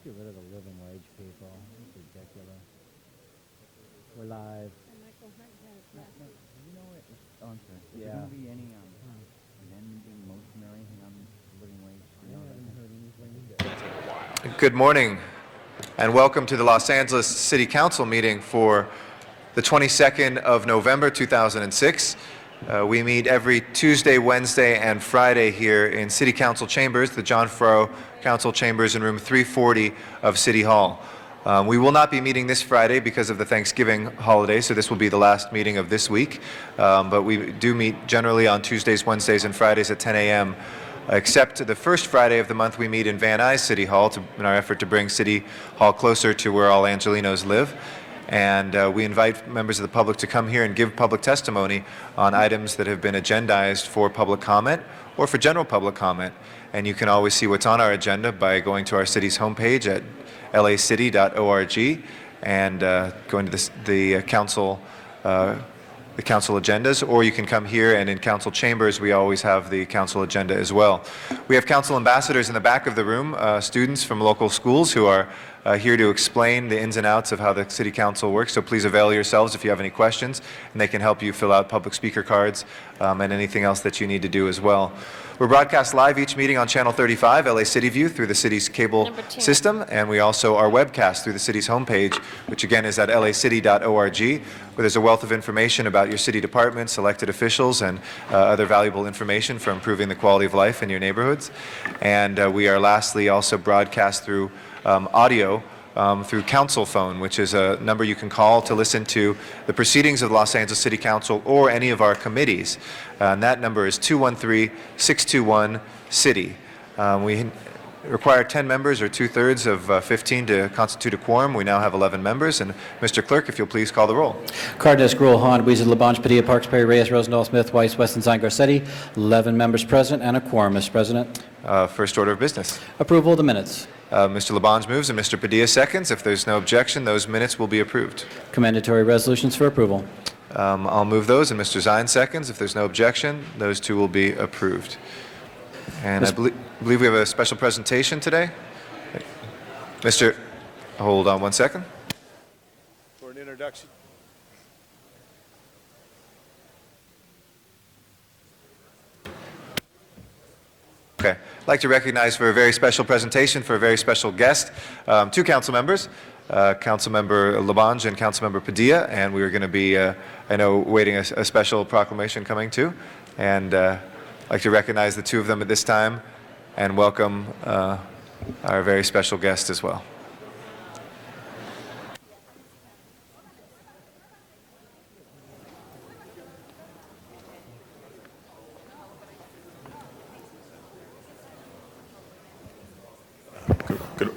get rid of the living wage people. It's ridiculous. We're live. Michael Hunt has that. You know what? Oh, I'm sorry. Is Yeah. there going to be any amending motion or anything on living wage? I haven't heard anything. Good morning and welcome to the Los Angeles City Council meeting for the 22nd of November 2006. We meet every Tuesday, Wednesday, and Friday here in City Council chambers, the John Farrow Council chambers in room 340 of City Hall. We will not be meeting this Friday because of the Thanksgiving holiday, so this will be the last meeting of this week. But we do meet generally on Tuesdays, Wednesdays, and Fridays at 10 a.m. Except the first Friday of the month we meet in Van Nuys City Hall in our effort to bring City Hall closer to where all Angelenos live. And we invite members of the public to come here and give public testimony on items that have been agendized for public comment or for general public comment. And you can always see what's on our agenda by going to our city's homepage at lacity.org and going to the council agendas, or you can come here, and in council chambers we always have the council agenda as well. We have council ambassadors in the back of the room, students from local schools who are here to explain the ins and outs of how the city council works, so please avail yourselves if you have any questions, and they can help you fill out public speaker cards and anything else that you need to do as well. We're broadcast live each meeting on Channel 35, LA City View, through the city's cable system, and we also are webcast through the city's homepage, which again is at lacity.org, where there's a wealth of information about your city departments, elected officials, and other valuable information for improving the quality of life in your neighborhoods. And we are lastly also broadcast through audio through Council Phone, which is a number you can call to listen to the proceedings of the Los Angeles City Council or any of our committees. And that number is 213-621-CITY. We require 10 members or 2/3 of 15 to constitute a quorum. We now have 11 members. And Mr. Clerk, if you'll please call the roll. Cardenas, Gruel, Hahn, Weezer, Labange, Padilla, Parks, Perry, Reyes, Rosendahl, Smith, Weiss, Weston, Zine, Garcetti. 11 members present and a quorum, Mr. President. First order of business. Approval of the minutes. Mr. Labange moves and Mr. Padilla seconds. If there's no objection, those minutes will be approved. Commendatory resolutions for approval. I'll move those, and Mr. Zine seconds. If there's no objection, those two will be approved. And I believe we have a special presentation today. Hold on one second. For an introduction. Okay. I'd like to recognize for a very special presentation for a very special guest, two council members, Councilmember Labange and Councilmember Padilla, and we are going to be, I know, waiting a special proclamation coming too, and I'd like to recognize the two of them at this time and welcome our very special guest as well.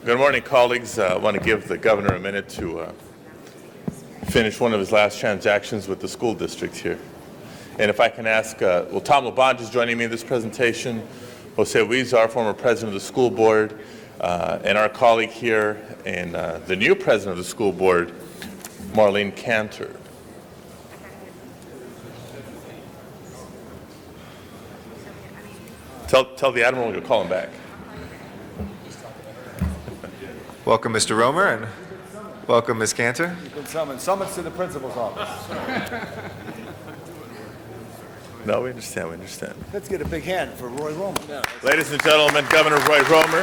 Good morning, colleagues. I want to give the governor a minute to finish one of his last transactions with the school district here. And if I can ask, Tom Labange is joining me in this presentation, Jose Huizar, former president of the school board, and our colleague here, and the new president of the school board, Marlene Cantor. Tell the Admiral you'll call him back. Welcome, Mr. Romer, and welcome, Ms. Cantor. You've been summoned. Summons to the principal's office. No, we understand, we understand. Let's get a big hand for Roy Romer. Yeah. Ladies and gentlemen, Governor Roy Romer.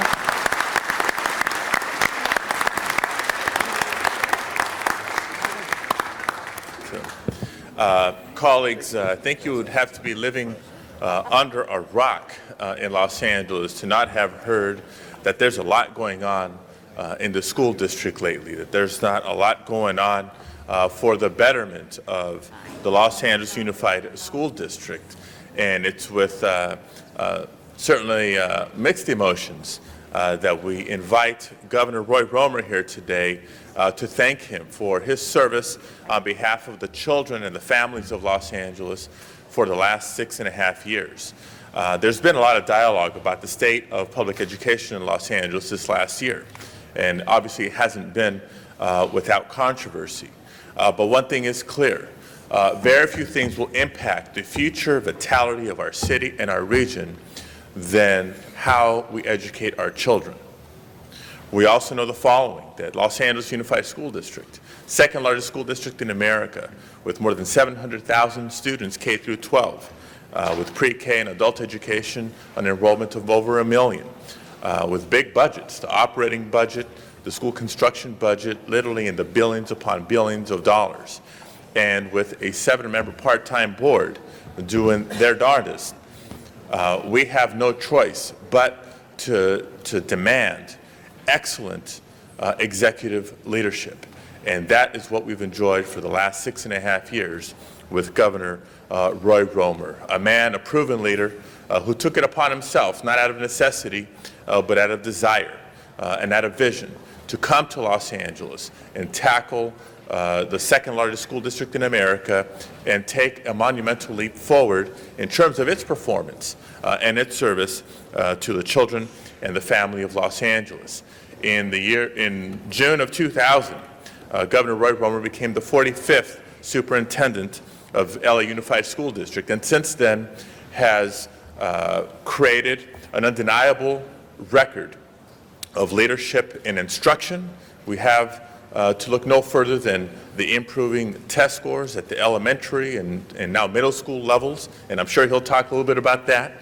Colleagues, I think you would have to be living under a rock in Los Angeles to not have heard that there's a lot going on in the school district lately, that there's not a lot going on for the betterment of the Los Angeles Unified School District. And it's with certainly mixed emotions that we invite Governor Roy Romer here today to thank him for his service on behalf of the children and the families of Los Angeles for the last 6.5 years. There's been a lot of dialogue about the state of public education in Los Angeles this last year. And obviously it hasn't been without controversy. But one thing is clear. Very few things will impact the future vitality of our city and our region than how we educate our children. We also know the following, that Los Angeles Unified School District, second largest school district in America, with more than 700,000 students K through 12, with pre-K and adult education, an enrollment of over 1 million, with big budgets, the operating budget, the school construction budget, literally in the billions upon billions of dollars, and with a 7-member part-time board doing their darndest. We have no choice but to demand excellent executive leadership. And that is what we've enjoyed for the last 6.5 years with Governor Roy Romer, a proven leader who took it upon himself, not out of necessity, but out of desire and out of vision, to come to Los Angeles and tackle the second largest school district in America and take a monumental leap forward in terms of its performance and its service to the children and the family of Los Angeles. In June of 2000, Governor Roy Romer became the 45th superintendent of LA Unified School District, and since then has created an undeniable record of leadership and instruction. We have to look no further than the improving test scores at the elementary and now middle school levels, and I'm sure he'll talk a little bit about that.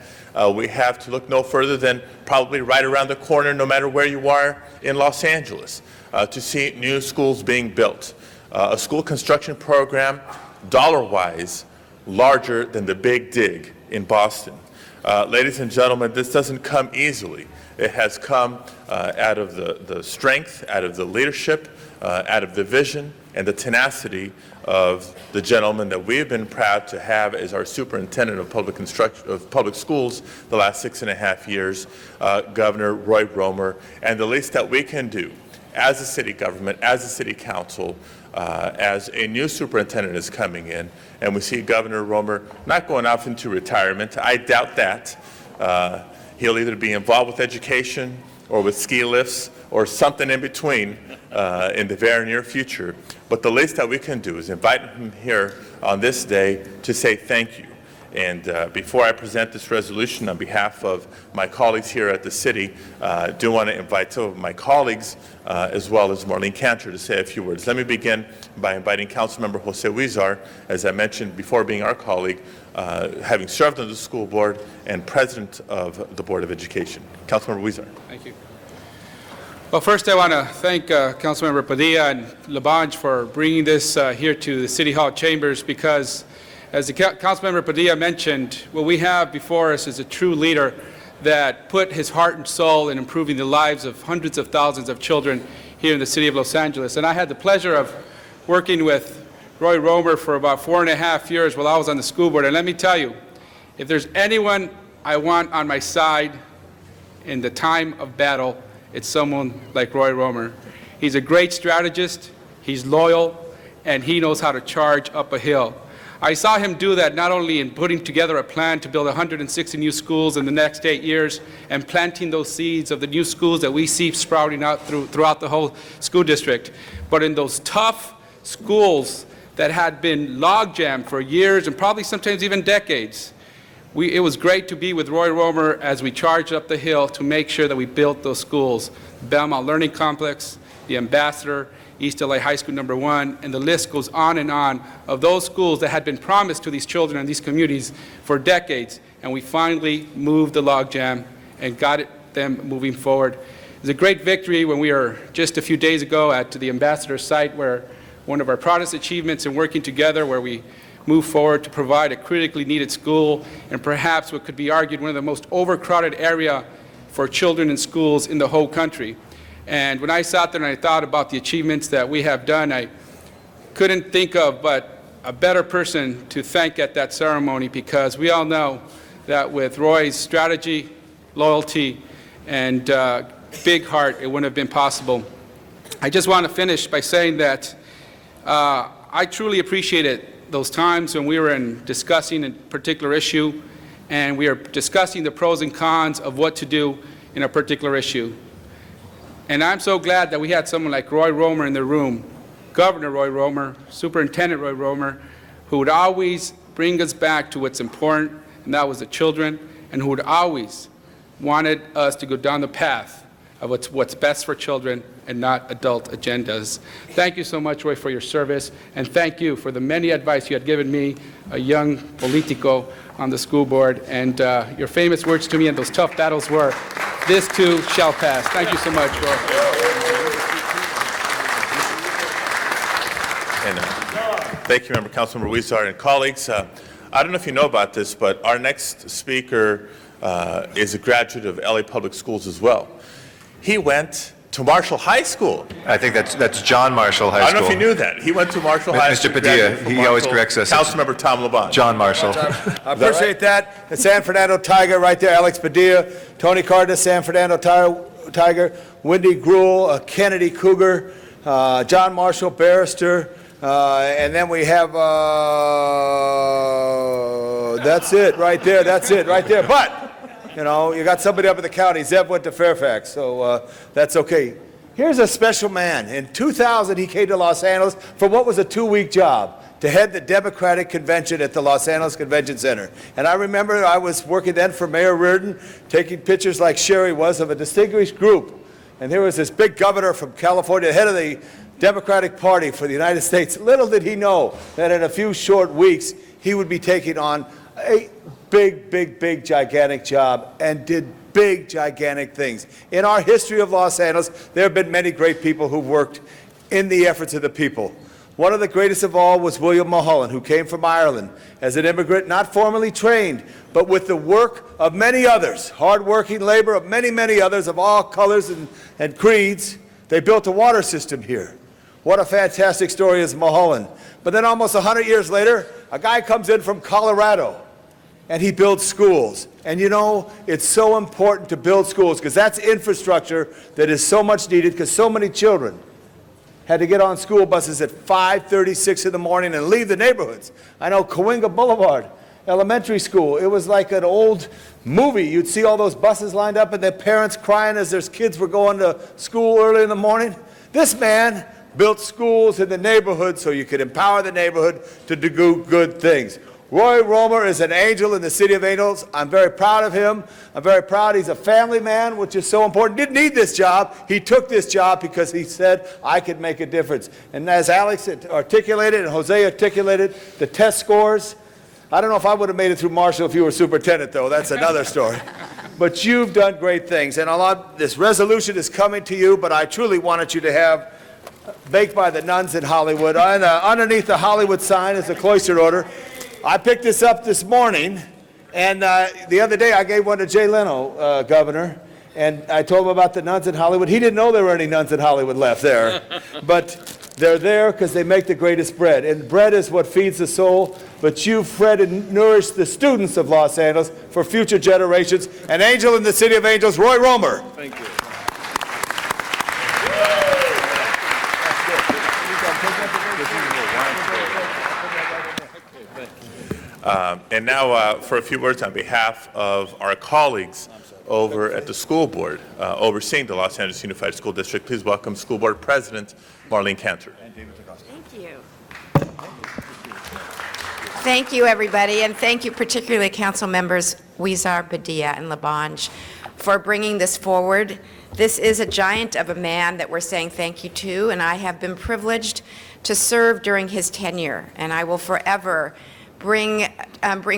We have to look no further than probably right around the corner, no matter where you are in Los Angeles, to see new schools being built. A school construction program, dollar-wise, larger than the Big Dig in Boston. Ladies and gentlemen, this doesn't come easily. It has come out of the strength, out of the leadership, out of the vision and the tenacity of the gentleman that we have been proud to have as our superintendent of public schools the last 6.5 years, Governor Roy Romer. And the least that we can do as a city government, as a city council, as a new superintendent is coming in, and we see Governor Romer not going off into retirement. I doubt that. He'll either be involved with education or with ski lifts or something in between in the very near future. But the least that we can do is invite him here on this day to say thank you. And before I present this resolution on behalf of my colleagues here at the city, I do want to invite some of my colleagues, as well as Marlene Cantor, to say a few words. Let me begin by inviting Councilmember Jose Huizar, as I mentioned before, being our colleague, having served on the school board and president of the Board of Education. Councilmember Huizar. Thank you. Well, first I want to thank Councilmember Padilla and Labange for bringing this here to the City Hall chambers, because as the Councilmember Padilla mentioned, what we have before us is a true leader that put his heart and soul in improving the lives of hundreds of thousands of children here in the city of Los Angeles. And I had the pleasure of working with Roy Romer for about 4.5 years while I was on the school board. And let me tell you, if there's anyone I want on my side in the time of battle, it's someone like Roy Romer. He's a great strategist, he's loyal, and he knows how to charge up a hill. I saw him do that not only in putting together a plan to build 160 new schools in the next 8 years and planting those seeds of the new schools that we see sprouting out throughout the whole school district, but in those tough schools that had been logjammed for years and probably sometimes even decades. It was great to be with Roy Romer as we charged up the hill to make sure that we built those schools. Belmont Learning Complex, the Ambassador, East LA High School number 1, and the list goes on of those schools that had been promised to these children and these communities for decades, and we finally moved the logjam and got them moving forward. It was a great victory when we were just a few days ago at the Ambassador site, where one of our proudest achievements in working together, where we moved forward to provide a critically needed school and perhaps what could be argued one of the most overcrowded area for children in schools in the whole country. And when I sat there and I thought about the achievements that we have done, I couldn't think of but a better person to thank at that ceremony, because we all know that with Roy's strategy, loyalty, and big heart, it wouldn't have been possible. I just want to finish by saying that I truly appreciated those times when we were discussing a particular issue and we are discussing the pros and cons of what to do in a particular issue. And I'm so glad that we had someone like Roy Romer in the room, Governor Roy Romer, Superintendent Roy Romer, who would always bring us back to what's important, and that was the children, and who would always wanted us to go down the path of what's best for children and not adult agendas. Thank you so much, Roy, for your service, and thank you for the many advice you had given me, a young politico on the school board, and your famous words to me in those tough battles were, "This too shall pass." Thank you so much, Roy. And thank you, Member Councilmember Huizar and colleagues. I don't know if you know about this, but our next speaker is a graduate of LA Public Schools as well. He went to Marshall High School. I think that's John Marshall High School. I don't know if you knew that. He went to Marshall High School. Mr. Padilla, he always corrects us. Councilmember Tom LaBonge. John Marshall. I appreciate that. The San Fernando Tiger right there, Alex Padilla, Tony Cardenas, San Fernando Tiger, Wendy Gruhl, Kennedy Cougar, John Marshall, barrister, and then we have, that's it right there, But, you know, you got somebody up in the county. Zeb went to Fairfax, so that's okay. Here's a special man. In 2000, he came to Los Angeles for what was a 2-week job to head the Democratic Convention at the Los Angeles Convention Center. And I remember I was working then for Mayor Reardon, taking pictures like Sherry was of a distinguished group. And there was this big governor from California, head of the Democratic Party for the United States. Little did he know that in a few short weeks, he would be taking on a big, gigantic job and did big, gigantic things. In our history of Los Angeles, there have been many great people who've worked in the efforts of the people. One of the greatest of all was William Mulholland, who came from Ireland as an immigrant, not formally trained, but with the work of many others, hard-working labor of many others of all colors and creeds. They built a water system here. What a fantastic story is Mulholland. But then almost 100 years later, a guy comes in from Colorado, and he builds schools. And you know, it's so important to build schools because that's infrastructure that is so much needed because so many children had to get on school buses at 5:36 in the morning and leave the neighborhoods. I know Cahuenga Boulevard Elementary School, it was like an old movie. You'd see all those buses lined up and their parents crying as their kids were going to school early in the morning. This man built schools in the neighborhood so you could empower the neighborhood to do good things. Roy Romer is an angel in the City of Angels. I'm very proud of him. I'm very proud he's a family man, which is so important. Didn't need this job. He took this job because he said, I could make a difference. And as Alex articulated and Jose articulated, the test scores, I don't know if I would have made it through Marshall if you were superintendent, though. That's another story. But you've done great things. And this resolution is coming to you, but I truly wanted you to have Baked by the Nuns in Hollywood. And, underneath the Hollywood sign is the cloister order. I picked this up this morning, and the other day I gave one to Jay Leno, governor, and I told him about the nuns in Hollywood. He didn't know there were any nuns in Hollywood left there, but they're there because they make the greatest bread, and bread is what feeds the soul, but you've fed and nourished the students of Los Angeles for future generations. An angel in the City of Angels, Roy Romer. Thank you. And now for a few words on behalf of our colleagues over at the school board overseeing the Los Angeles Unified School District, please welcome School Board President Marlene Cantor. Thank you. Thank you, everybody, and thank you particularly Council Members Huizar, Padilla, and LaBonge for bringing this forward. This is a giant of a man that we're saying thank you to, and I have been privileged to serve during his tenure, and I will forever bring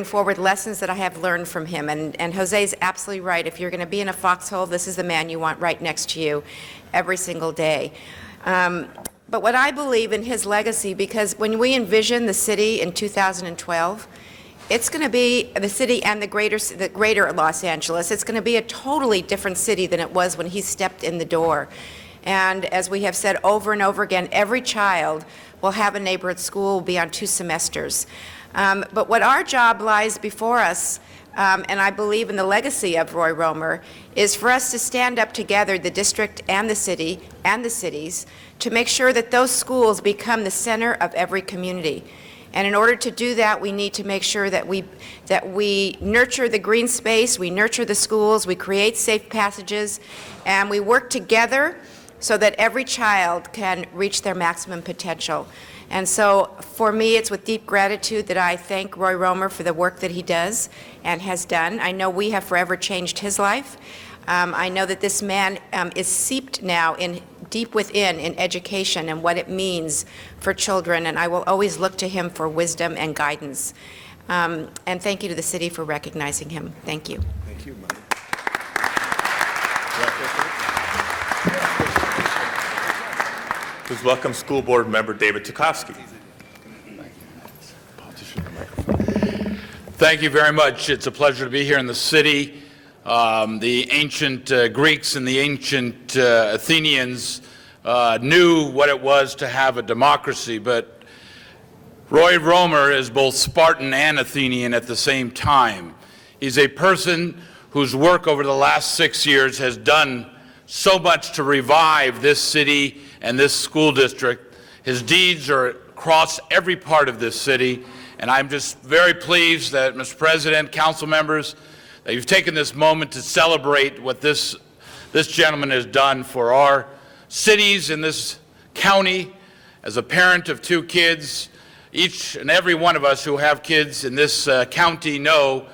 forward lessons that I have learned from him. And Jose's absolutely right. If you're going to be in a foxhole, this is the man you want right next to you every single day. But what I believe in his legacy, because when we envision the city in 2012, it's going to be the city and the greater Los Angeles. It's going to be a totally different city than it was when he stepped in the door. And as we have said over and over again, every child will have a neighborhood school, will be on 2 semesters. But what our job lies before us, and I believe in the legacy of Roy Romer, is for us to stand up together, the district and the city and the cities, to make sure that those schools become the center of every community. And in order to do that, we need to make sure that we nurture the green space, we nurture the schools, we create safe passages, and we work together so that every child can reach their maximum potential. And so for me, it's with deep gratitude that I thank Roy Romer for the work that he does and has done. I know we have forever changed his life. I know that this man is steeped now deep within in education and what it means for children, and I will always look to him for wisdom and guidance. And thank you to the city for recognizing him. Thank you. Thank you, Mike. Please welcome School Board Member David Tukowski. Thank you very much. It's a pleasure to be here in the city. The ancient Greeks and the ancient Athenians knew what it was to have a democracy, but Roy Romer is both Spartan and Athenian at the same time. He's a person whose work over the last 6 years has done so much to revive this city and this school district. His deeds are across every part of this city, and I'm just very pleased that, Mr. President, council members, that you've taken this moment to celebrate what this gentleman has done for our cities in this county. As a parent of 2 kids, each and every one of us who have kids in this county know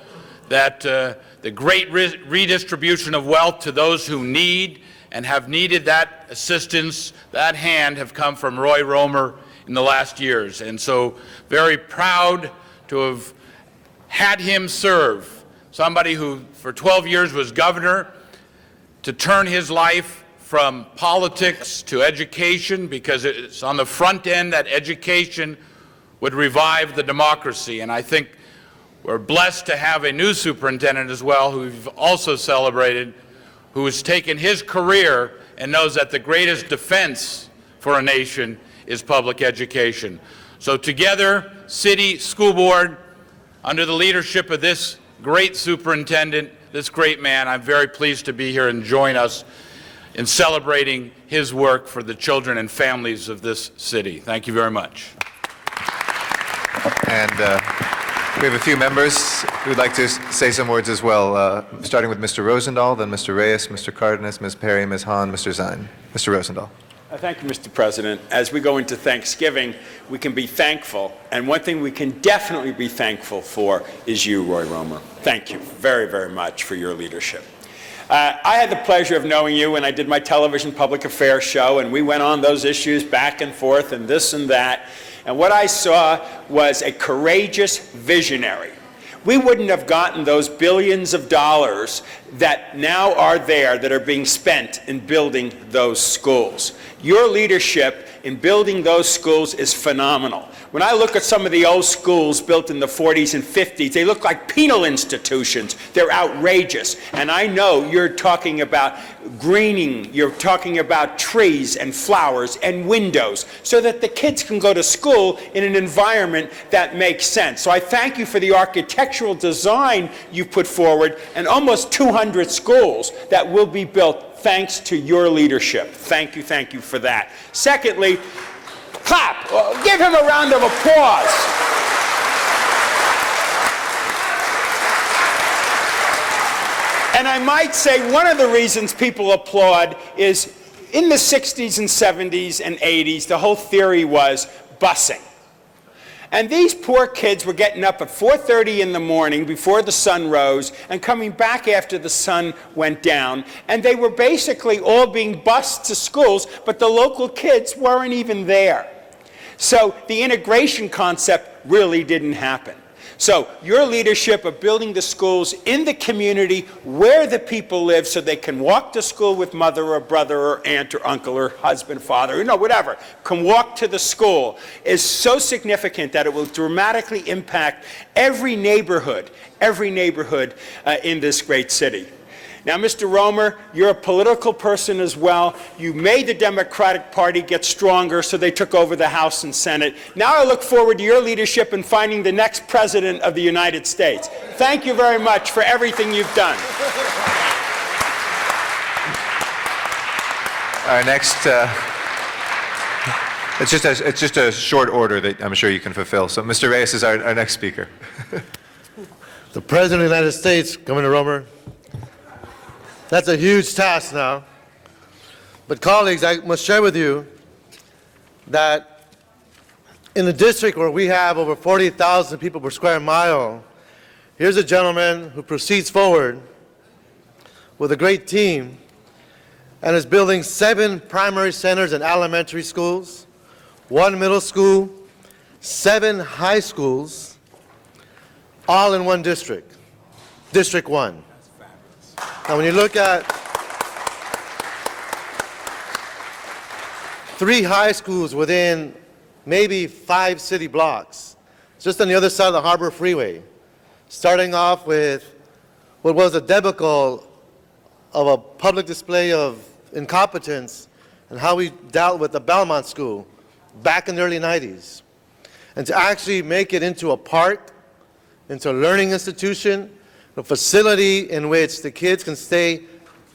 that the great redistribution of wealth to those who need and have needed that assistance, that hand, have come from Roy Romer in the last years. And so very proud to have had him serve, somebody who for 12 years was governor, to turn his life from politics to education, because it's on the front end that education would revive the democracy. And I think we're blessed to have a new superintendent as well, who we've also celebrated, who has taken his career and knows that the greatest defense for a nation is public education. So together, city, school board, under the leadership of this great superintendent, this great man, I'm very pleased to be here and join us in celebrating his work for the children and families of this city. Thank you very much. And we have a few members who would like to say some words as well, starting with Mr. Rosendahl, then Mr. Reyes, Mr. Cardenas, Ms. Perry, Ms. Hahn, Mr. Zine. Mr. Rosendahl. Thank you, Mr. President. As we go into Thanksgiving, we can be thankful, and one thing we can definitely be thankful for is you, Roy Romer. Thank you very, very much for your leadership. I had the pleasure of knowing you when I did my television public affairs show, and we went on those issues back and forth and this and that. And what I saw was a courageous visionary. We wouldn't have gotten those billions of dollars that now are there that are being spent in building those schools. Your leadership in building those schools is phenomenal. When I look at some of the old schools built in the 40s and 50s, they look like penal institutions. They're outrageous. And I know you're talking about greening, you're talking about trees and flowers and windows so that the kids can go to school in an environment that makes sense. So I thank you for the architectural design you put forward and almost 200 schools that will be built thanks to your leadership. Thank you for that. Secondly, clap. Give him a round of applause. And I might say one of the reasons people applaud is in the 60s and 70s and 80s, the whole theory was busing. And these poor kids were getting up at 4:30 in the morning before the sun rose and coming back after the sun went down. And they were basically all being bused to schools, but the local kids weren't even there. So the integration concept really didn't happen. So your leadership of building the schools in the community where the people live so they can walk to school with mother or brother or aunt or uncle or husband, father, whatever, can walk to the school is so significant that it will dramatically impact every neighborhood in this great city. Now, Mr. Romer, you're a political person as well. You made the Democratic Party get stronger, so they took over the House and Senate. Now I look forward to your leadership in finding the next president of the United States. Thank you very much for everything you've done. All right, next, it's just a short order that I'm sure you can fulfill. So Mr. Reyes is our next speaker. The President of the United States, Governor Romer, that's a huge task now. But colleagues, I must share with you that in a district where we have over 40,000 people per square mile, here's a gentleman who proceeds forward with a great team and is building 7 primary centers and elementary schools, 1 middle school, 7 high schools, all in one district, District 1. Now, when you look at 3 high schools within maybe 5 city blocks, just on the other side of the Harbor Freeway, starting off with what was a debacle of a public display of incompetence and how we dealt with the Belmont School back in the early 90s. And to actually make it into a park, into a learning institution, a facility in which the kids can stay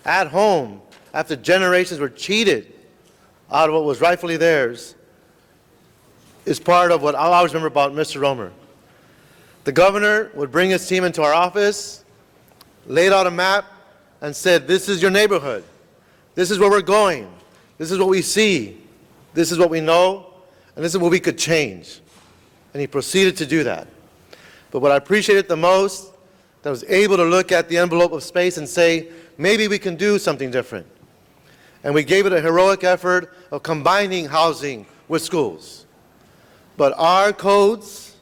at home after generations were cheated out of what was rightfully theirs, is part of what I'll always remember about Mr. Romer. The governor would bring his team into our office, laid out a map, and said, this is your neighborhood. This is where we're going. This is what we see. This is what we know. And this is what we could change. And he proceeded to do that. But what I appreciated the most, that I was able to look at the envelope of space and say, maybe we can do something different. And we gave it a heroic effort of combining housing with schools. But our codes,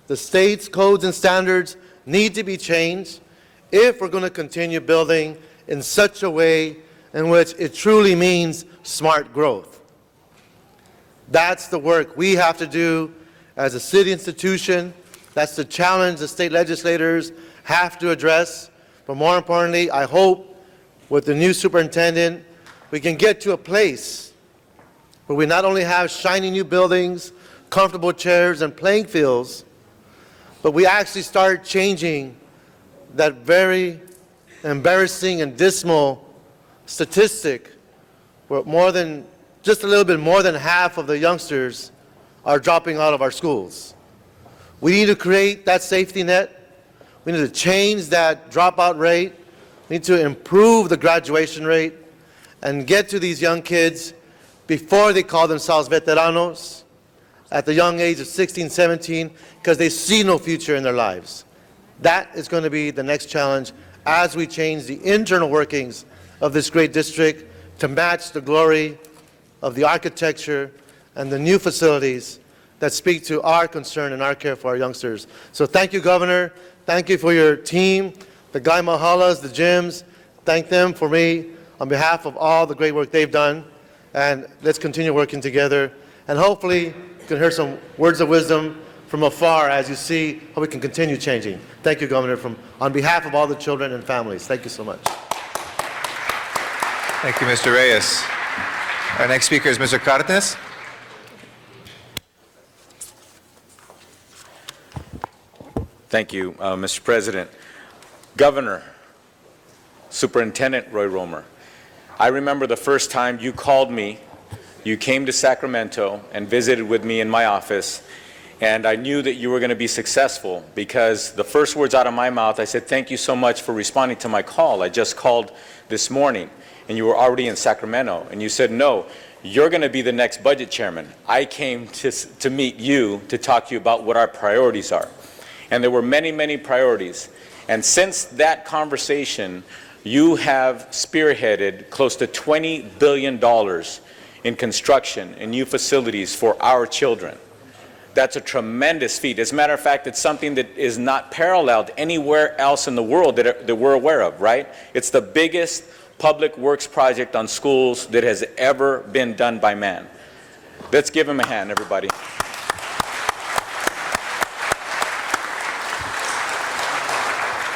the state's codes and standards, need to be changed if we're going to continue building in such a way in which it truly means smart growth. That's the work we have to do as a city institution. That's the challenge the state legislators have to address. But more importantly, I hope with the new superintendent, we can get to a place where we not only have shiny new buildings, comfortable chairs, and playing fields, but we actually start changing that very embarrassing and dismal statistic where just a little bit more than half of the youngsters are dropping out of our schools. We need to create that safety net. We need to change that dropout rate. We need to improve the graduation rate and get to these young kids before they call themselves veteranos at the young age of 16, 17, because they see no future in their lives. That is going to be the next challenge as we change the internal workings of this great district to match the glory of the architecture and the new facilities that speak to our concern and our care for our youngsters. So thank you, Governor. Thank you for your team, the Guy Mahalas, the gyms. Thank them for me on behalf of all the great work they've done. And let's continue working together. And hopefully you can hear some words of wisdom from afar as you see how we can continue changing. Thank you, Governor, on behalf of all the children and families. Thank you so much. Thank you, Mr. Reyes. Our next speaker is Mr. Cardenas. Thank you, Mr. President. Governor, Superintendent Roy Romer, I remember the first time you called me, you came to Sacramento and visited with me in my office, and I knew that you were going to be successful because the first words out of my mouth, I said, thank you so much for responding to my call. I just called this morning, and you were already in Sacramento, and you said, no, you're going to be the next budget chairman. I came to meet you to talk to you about what our priorities are. And there were many, many priorities. And since that conversation, you have spearheaded close to $20 billion in construction and new facilities for our children. That's a tremendous feat. As a matter of fact, it's something that is not paralleled anywhere else in the world that we're aware of, right? It's the biggest public works project on schools that has ever been done by man. Let's give him a hand, everybody.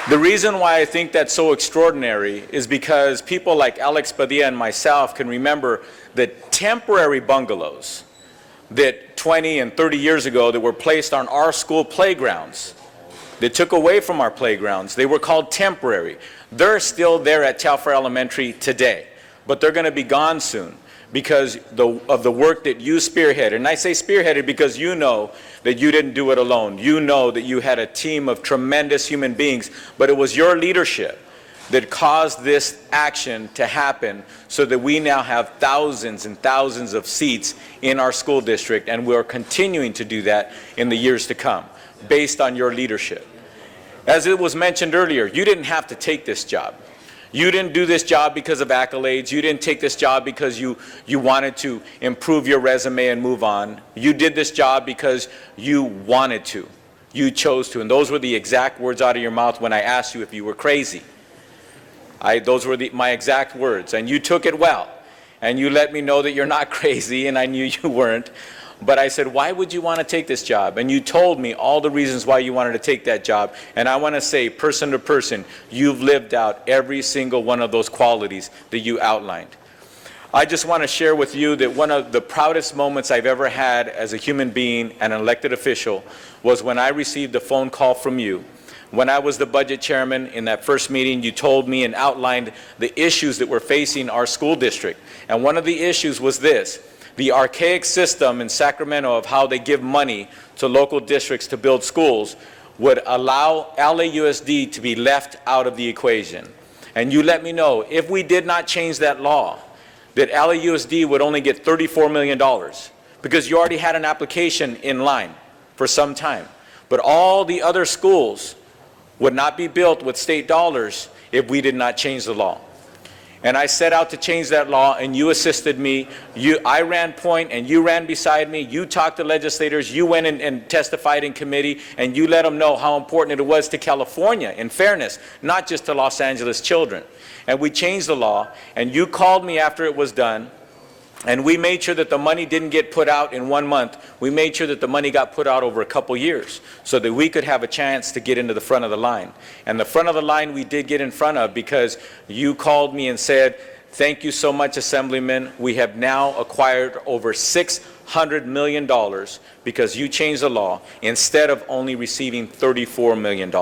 The reason why I think that's so extraordinary is because people like Alex Padilla and myself can remember that temporary bungalows that 20 and 30 years ago that were placed on our school playgrounds, that took away from our playgrounds, they were called temporary. They're still there at Telfair Elementary today, but they're going to be gone soon because of the work that you spearheaded. And I say spearheaded because you know that you didn't do it alone. You know that you had a team of tremendous human beings, but it was your leadership that caused this action to happen so that we now have thousands and thousands of seats in our school district, and we're continuing to do that in the years to come, based on your leadership. As it was mentioned earlier, you didn't have to take this job. You didn't do this job because of accolades. You didn't take this job because you wanted to improve your resume and move on. You did this job because you wanted to. You chose to. And those were the exact words out of your mouth when I asked you if you were crazy. Those were my exact words. And you took it well. And you let me know that you're not crazy, and I knew you weren't. But I said, why would you want to take this job? And you told me all the reasons why you wanted to take that job. And I want to say, person to person, you've lived out every single one of those qualities that you outlined. I just want to share with you that one of the proudest moments I've ever had as a human being and an elected official was when I received a phone call from you. When I was the budget chairman in that first meeting, you told me and outlined the issues that were facing our school district. And one of the issues was this: the archaic system in Sacramento of how they give money to local districts to build schools would allow LAUSD to be left out of the equation. And you let me know, if we did not change that law, that LAUSD would only get $34 million, because you already had an application in line for some time. But all the other schools would not be built with state dollars if we did not change the law. And I set out to change that law, and you assisted me. I ran point, and you ran beside me. You talked to legislators. You went and testified in committee, and you let them know how important it was to California, in fairness, not just to Los Angeles children. And we changed the law, and you called me after it was done, and we made sure that the money didn't get put out in 1 month. We made sure that the money got put out over a couple years so that we could have a chance to get into the front of the line. And the front of the line we did get in front of because you called me and said, thank you so much, Assemblyman. We have now acquired over $600 million because you changed the law instead of only receiving $34 million.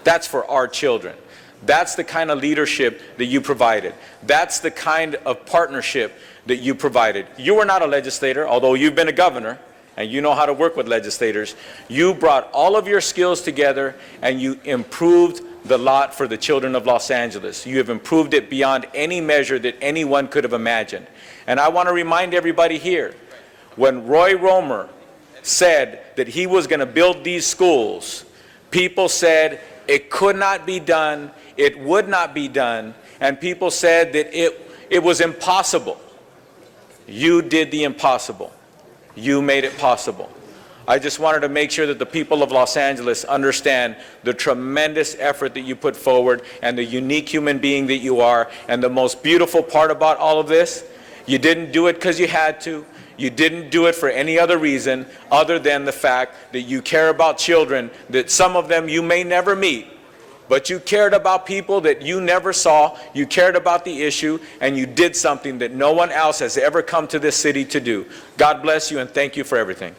That's for our children. That's the kind of leadership that you provided. That's the kind of partnership that you provided. You were not a legislator, although you've been a governor, and you know how to work with legislators. You brought all of your skills together, and you improved the lot for the children of Los Angeles. You have improved it beyond any measure that anyone could have imagined. And I want to remind everybody here, when Roy Romer said that he was going to build these schools, people said it could not be done, it would not be done, and people said that it was impossible. You did the impossible. You made it possible. I just wanted to make sure that the people of Los Angeles understand the tremendous effort that you put forward and the unique human being that you are. And the most beautiful part about all of this, you didn't do it because you had to. You didn't do it for any other reason other than the fact that you care about children, that some of them you may never meet, but you cared about people that you never saw, you cared about the issue, and you did something that no one else has ever come to this city to do. God bless you, and thank you for everything.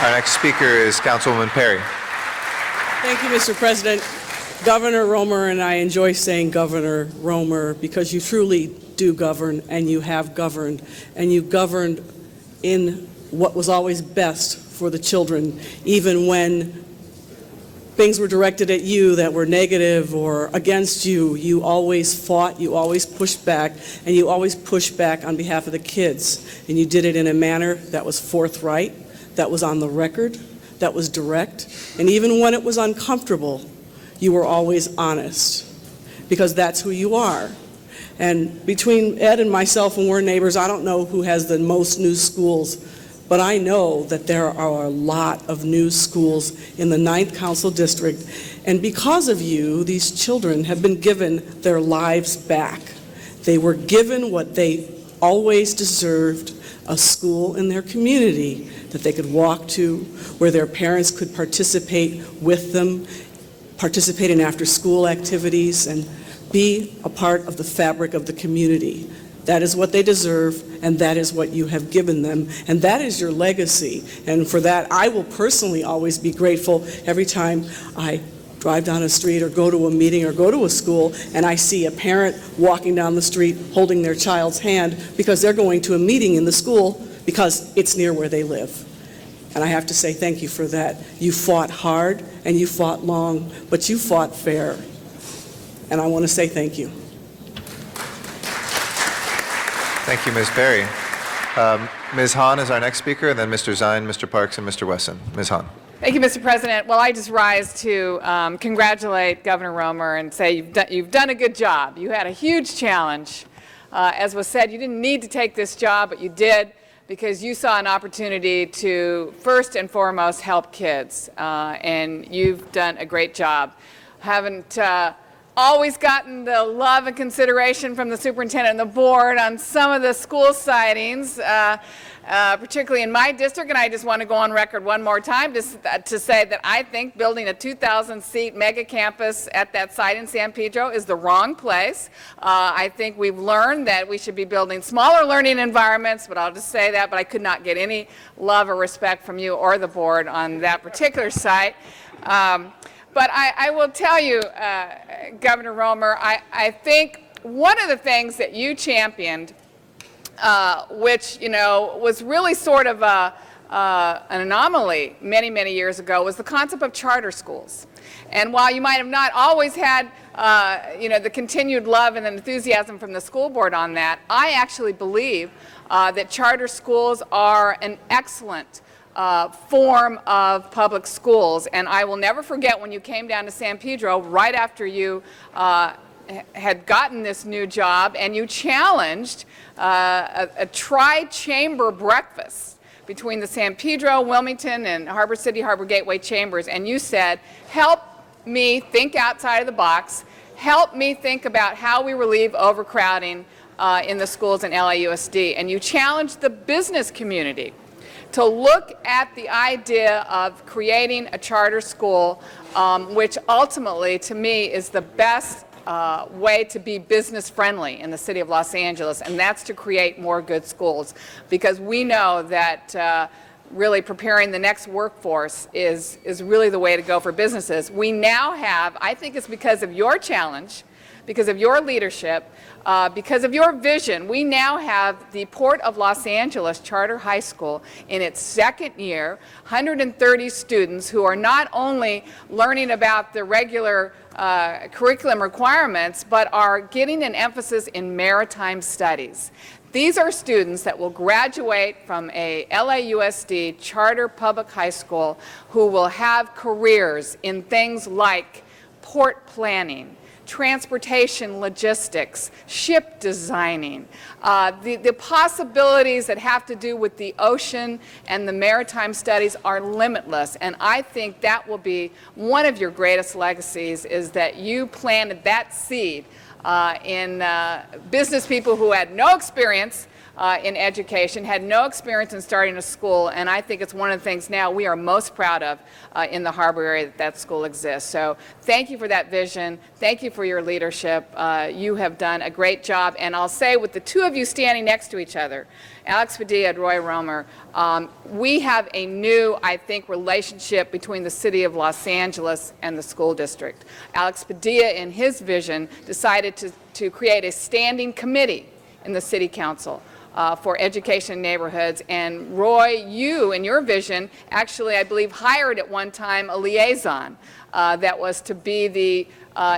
Our next speaker is Councilwoman Perry. Thank you, Mr. President. Governor Romer, and I enjoy saying Governor Romer because you truly do govern, and you have governed, and you governed in what was always best for the children, even when things were directed at you that were negative or against you. You always fought, you always pushed back, and you always pushed back on behalf of the kids. And you did it in a manner that was forthright, that was on the record, that was direct. And even when it was uncomfortable, you were always honest, because that's who you are. And between Ed and myself, and we're neighbors, I don't know who has the most new schools, but I know that there are a lot of new schools in the 9th Council District. And because of you, these children have been given their lives back. They were given what they always deserved, a school in their community that they could walk to, where their parents could participate with them, participate in after-school activities, and be a part of the fabric of the community. That is what they deserve, and that is what you have given them, and that is your legacy. And for that, I will personally always be grateful every time I drive down a street or go to a meeting or go to a school and I see a parent walking down the street holding their child's hand because they're going to a meeting in the school because it's near where they live. And I have to say thank you for that. You fought hard and you fought long, but you fought fair. And I want to say thank you. Thank you, Ms. Perry. Ms. Hahn is our next speaker, and then Mr. Zine, Mr. Parks, and Mr. Wesson. Ms. Hahn. Thank you, Mr. President. Well, I just rise to congratulate Governor Romer and say you've done a good job. You had a huge challenge. As was said, you didn't need to take this job, but you did because you saw an opportunity to first and foremost help kids, and you've done a great job. Haven't always gotten the love and consideration from the superintendent and the board on some of the school sightings, particularly in my district, and I just want to go on record one more time to say that I think building a 2,000-seat mega campus at that site in San Pedro is the wrong place. I think we've learned that we should be building smaller learning environments, but I'll just say that, but I could not get any love or respect from you or the board on that particular site. But I will tell you, Governor Romer, I think one of the things that you championed, which, you know, was really sort of an anomaly many, many years ago, was the concept of charter schools. And while you might have not always had, you know, the continued love and enthusiasm from the school board on that, I actually believe that charter schools are an excellent form of public schools. And I will never forget when you came down to San Pedro right after you had gotten this new job and you challenged a tri-chamber breakfast between the San Pedro, Wilmington, and Harbor City, Harbor Gateway chambers. And you said, help me think outside of the box, help me think about how we relieve overcrowding in the schools in LAUSD. And you challenged the business community to look at the idea of creating a charter school, which ultimately, to me, is the best way to be business friendly in the city of Los Angeles, and that's to create more good schools, because we know that really preparing the next workforce is really the way to go for businesses. We now have, I think it's because of your challenge, because of your leadership, because of your vision, we now have the Port of Los Angeles Charter High School in its second year, 130 students who are not only learning about the regular curriculum requirements, but are getting an emphasis in maritime studies. These are students that will graduate from a LAUSD charter public high school who will have careers in things like port planning, transportation logistics, ship designing, the possibilities that have to do with the ocean and the maritime studies are limitless. And I think that will be one of your greatest legacies, is that you planted that seed in business people who had no experience in education, had no experience in starting a school, and I think it's one of the things now we are most proud of in the Harbor area, that that school exists. So thank you for that vision. Thank you for your leadership. You have done a great job, and I'll say with the two of you standing next to each other, Alex Padilla and Roy Romer, we have a new, I think, relationship between the city of Los Angeles and the school district. Alex Padilla, in his vision, decided to create a standing committee in the city council for education in neighborhoods. And Roy, you, in your vision, actually, I believe, hired at one time a liaison that was to be the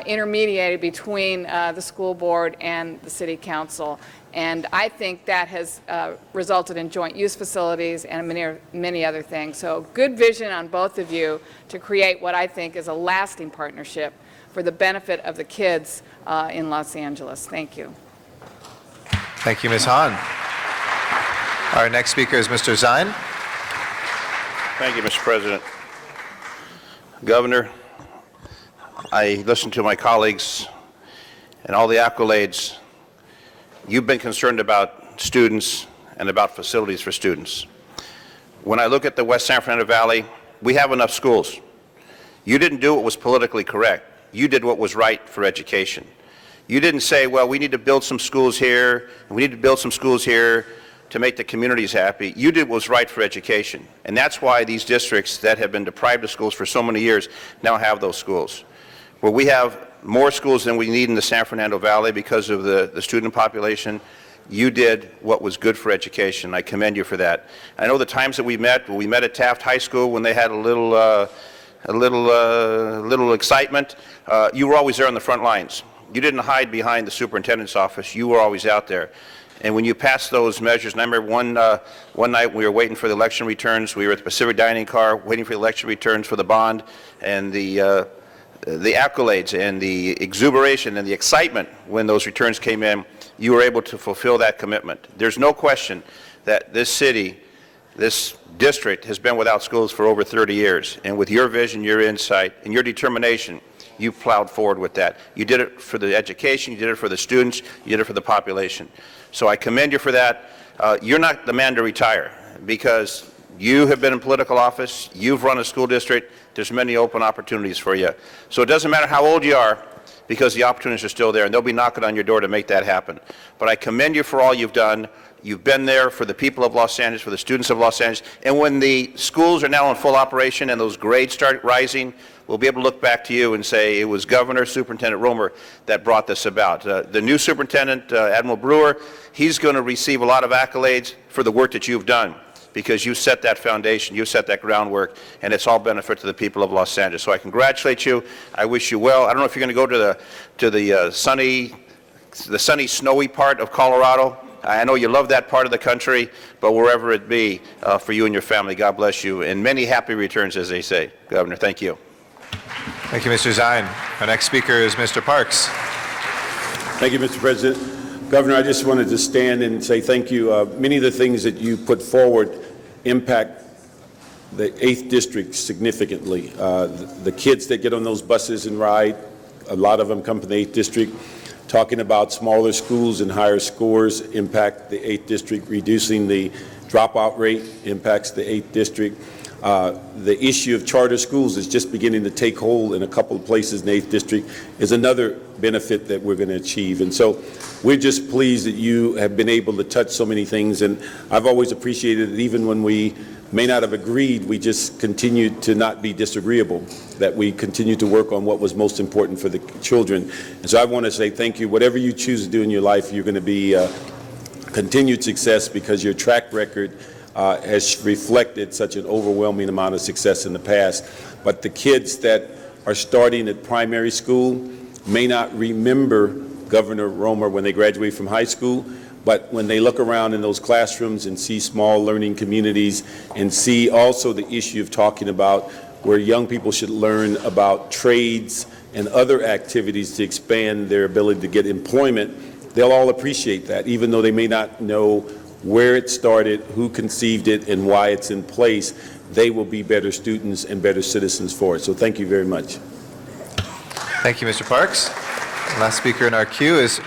intermediary between the school board and the city council. And I think that has resulted in joint use facilities and many other things. So good vision on both of you to create what I think is a lasting partnership for the benefit of the kids in Los Angeles. Thank you. Thank you, Ms. Hahn. Our next speaker is Mr. Zine. Thank you, Mr. President. Governor, I listened to my colleagues and all the accolades. You've been concerned about students and about facilities for students. When I look at the West San Fernando Valley, we have enough schools. You didn't do what was politically correct. You did what was right for education. You didn't say, well, we need to build some schools here, and we need to build some schools here to make the communities happy. You did what was right for education. And that's why these districts that have been deprived of schools for so many years now have those schools. Where we have more schools than we need in the San Fernando Valley because of the student population, you did what was good for education. I commend you for that. I know the times that we met at Taft High School when they had a little excitement. You were always there on the front lines. You didn't hide behind the superintendent's office. You were always out there. And when you pass those measures, and I remember one night we were waiting for the election returns. We were at the Pacific Dining car waiting for the election returns for the bond, and the accolades and the exuberation and the excitement when those returns came in, you were able to fulfill that commitment. There's no question that this city, this district has been without schools for over 30 years. And with your vision, your insight, and your determination, you plowed forward with that. You did it for the education, you did it for the students, you did it for the population. So I commend you for that. You're not the man to retire, because you have been in political office, you've run a school district, there's many open opportunities for you. So it doesn't matter how old you are, because the opportunities are still there, and they'll be knocking on your door to make that happen. But I commend you for all you've done. You've been there for the people of Los Angeles, for the students of Los Angeles, and when the schools are now in full operation and those grades start rising, we'll be able to look back to you and say it was Governor Superintendent Romer that brought this about. The new superintendent, Admiral Brewer, he's going to receive a lot of accolades for the work that you've done, because you set that foundation, you set that groundwork, and it's all benefit to the people of Los Angeles. So I congratulate you. I wish you well. I don't know if you're going to go to the sunny, snowy part of Colorado. I know you love that part of the country, but wherever it be, for you and your family, God bless you, and many happy returns, as they say. Governor, thank you. Thank you, Mr. Zine. Our next speaker is Mr. Parks. Thank you, Mr. President. Governor, I just wanted to stand and say thank you. Many of the things that you put forward impact the 8th District significantly. The kids that get on those buses and ride, a lot of them come from the 8th District. Talking about smaller schools and higher scores impact the 8th District. Reducing the dropout rate impacts the 8th District. The issue of charter schools is just beginning to take hold in a couple of places in the 8th District, is another benefit that we're going to achieve. And so we're just pleased that you have been able to touch so many things. And I've always appreciated it, even when we may not have agreed, we just continued to not be disagreeable, that we continue to work on what was most important for the children. And so I want to say thank you. Whatever you choose to do in your life, you're going to be continued success, because your track record has reflected such an overwhelming amount of success in the past. But the kids that are starting at primary school may not remember Governor Romer when they graduate from high school, but when they look around in those classrooms and see small learning communities, and see also the issue of talking about where young people should learn about trades and other activities to expand their ability to get employment, they'll all appreciate that, even though they may not know where it started, who conceived it, and why it's in place. They will be better students and better citizens for it. So thank you very much. Thank you, Mr. Parks. Last speaker in our queue is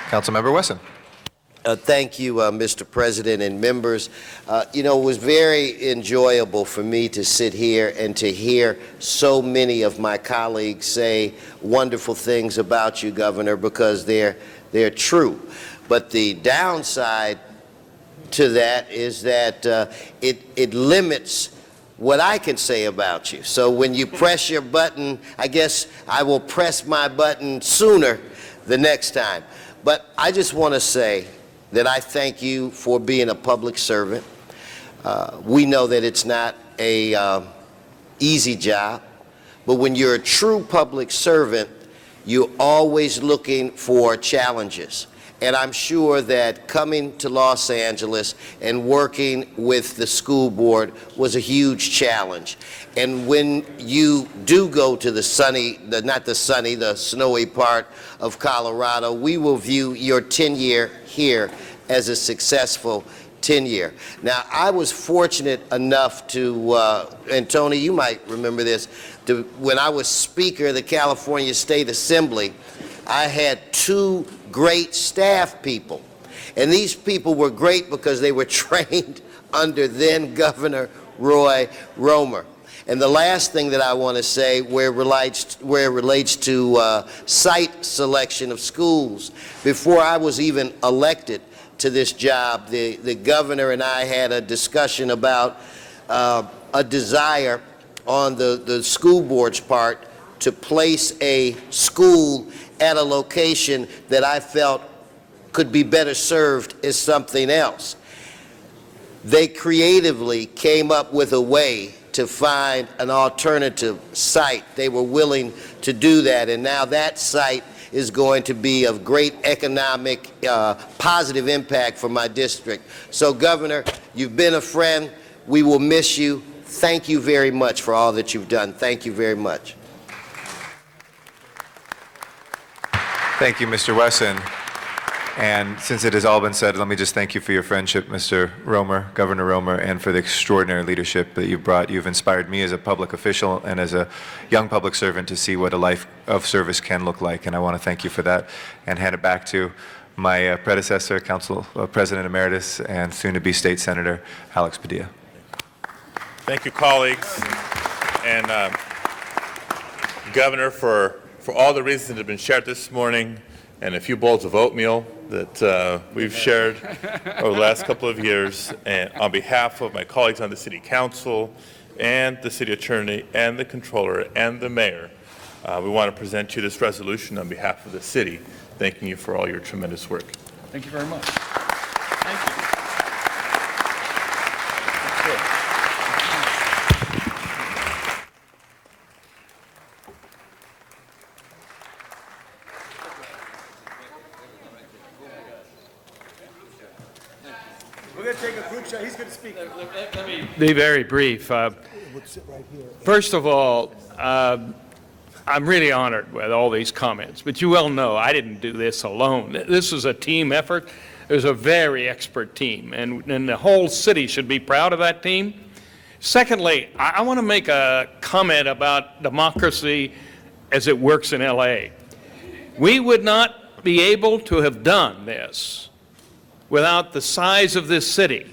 Councilmember Wesson. Thank you, Mr. President and members. It was very enjoyable for me to sit here and to hear so many of my colleagues say wonderful things about you, Governor, because they're true. But the downside to that is that it limits what I can say about you. So when you press your button, I guess I will press my button sooner the next time. But I just want to say that I thank you for being a public servant. We know that it's not a easy job, but when you're a true public servant, you're always looking for challenges. And I'm sure that coming to Los Angeles and working with the school board was a huge challenge. And when you do go to the snowy part of Colorado, we will view your tenure here as a successful tenure. Now, I was fortunate enough to, and Tony, you might remember this, when I was Speaker of the California State Assembly, I had 2 great staff people. And these people were great because they were trained under then Governor Roy Romer. And the last thing that I want to say, where it relates to site selection of schools, before I was even elected to this job, the governor and I had a discussion about a desire on the school board's part to place a school at a location that I felt could be better served as something else. They creatively came up with a way to find an alternative site. They were willing to do that, and now that site is going to be of great economic positive impact for my district. So, Governor, you've been a friend. We will miss you. Thank you very much for all that you've done. Thank you very much. Thank you, Mr. Wesson. And since it has all been said, let me just thank you for your friendship, Mr. Romer, Governor Romer, and for the extraordinary leadership that you've brought. You've inspired me as a public official and as a young public servant to see what a life of service can look like, and I want to thank you for that and hand it back to my predecessor, Council President Emeritus and soon-to-be State Senator Alex Padilla. Thank you, colleagues. And Governor, for all the reasons that have been shared this morning and a few bowls of oatmeal that we've shared over the last couple of years, and on behalf of my colleagues on the City Council and the City Attorney and the Controller and the Mayor, we want to present you this resolution on behalf of the city, thanking you for all your tremendous work. Thank you very much. We're going to take a group shot. He's going to speak. Let me be very brief. First of all, I'm really honored with all these comments, but you well know I didn't do this alone. This is a team effort. There's a very expert team, and the whole city should be proud of that team. Secondly, I want to make a comment about democracy as it works in LA. We would not be able to have done this without the size of this city.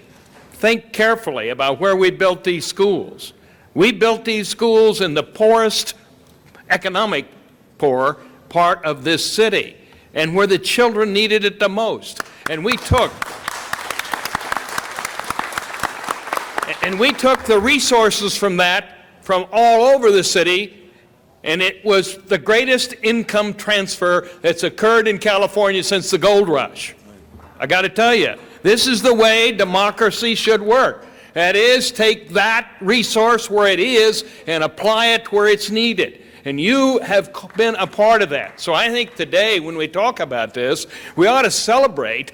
Think carefully about where we built these schools. We built these schools in the poorest, economic poor part of this city, and where the children needed it the most. And we took the resources from that from all over the city, and it was the greatest income transfer that's occurred in California since the gold rush. I got to tell you, this is the way democracy should work. That is, take that resource where it is and apply it where it's needed. And you have been a part of that. So I think today, when we talk about this, we ought to celebrate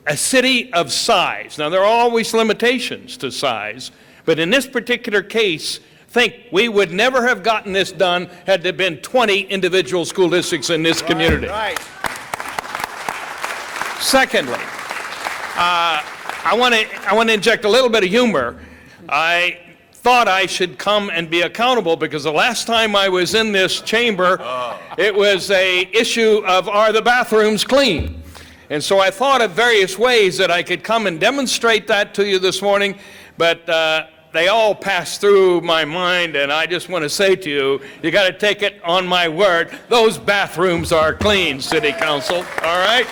a city of size. Now, there are always limitations to size, but in this particular case, think we would never have gotten this done had there been 20 individual school districts in this community. Right. Secondly, I want to inject a little bit of humor. I thought I should come and be accountable because the last time I was in this chamber, it was a issue of are the bathrooms clean? And so I thought of various ways that I could come and demonstrate that to you this morning, but they all passed through my mind, and I just want to say to you, you got to take it on my word, those bathrooms are clean, City Council, all right?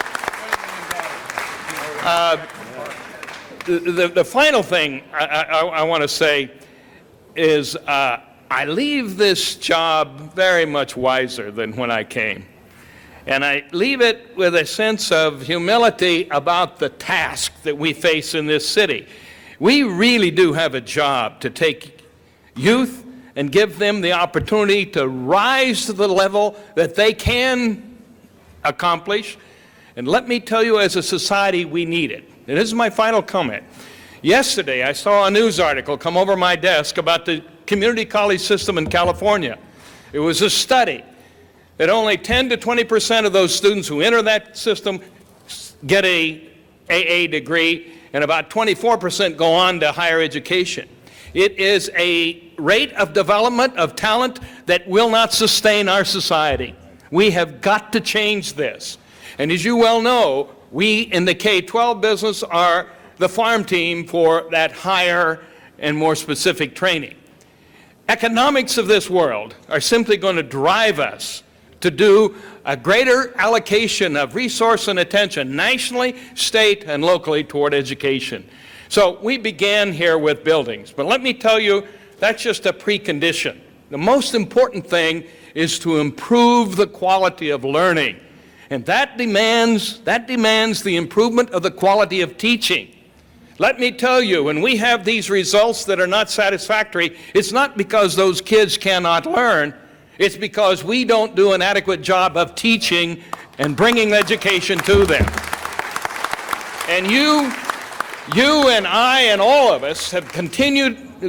The final thing I want to say is I leave this job very much wiser than when I came. And I leave it with a sense of humility about the task that we face in this city. We really do have a job to take youth and give them the opportunity to rise to the level that they can accomplish. And let me tell you, as a society, we need it. And this is my final comment. Yesterday, I saw a news article come over my desk about the community college system in California. It was a study that only 10 to 20% of those students who enter that system get a AA degree, and about 24% go on to higher education. It is a rate of development of talent that will not sustain our society. We have got to change this. And as you well know, we in the K-12 business are the farm team for that higher and more specific training. Economics of this world are simply going to drive us to do a greater allocation of resource and attention nationally, state, and locally toward education. So we began here with buildings, but let me tell you, that's just a precondition. The most important thing is to improve the quality of learning. And that demands the improvement of the quality of teaching. Let me tell you, when we have these results that are not satisfactory, it's not because those kids cannot learn. It's because we don't do an adequate job of teaching and bringing education to them. And you and I and all of us have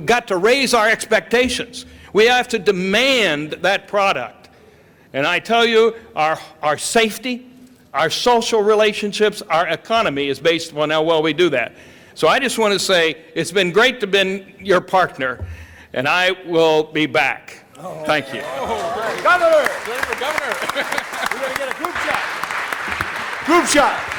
got to raise our expectations. We have to demand that product. And I tell you, our safety, our social relationships, our economy is based upon how well we do that. So I just want to say it's been great to be your partner, and I will be back. Thank you. Governor! Governor! We're going to get a group shot. Group shot.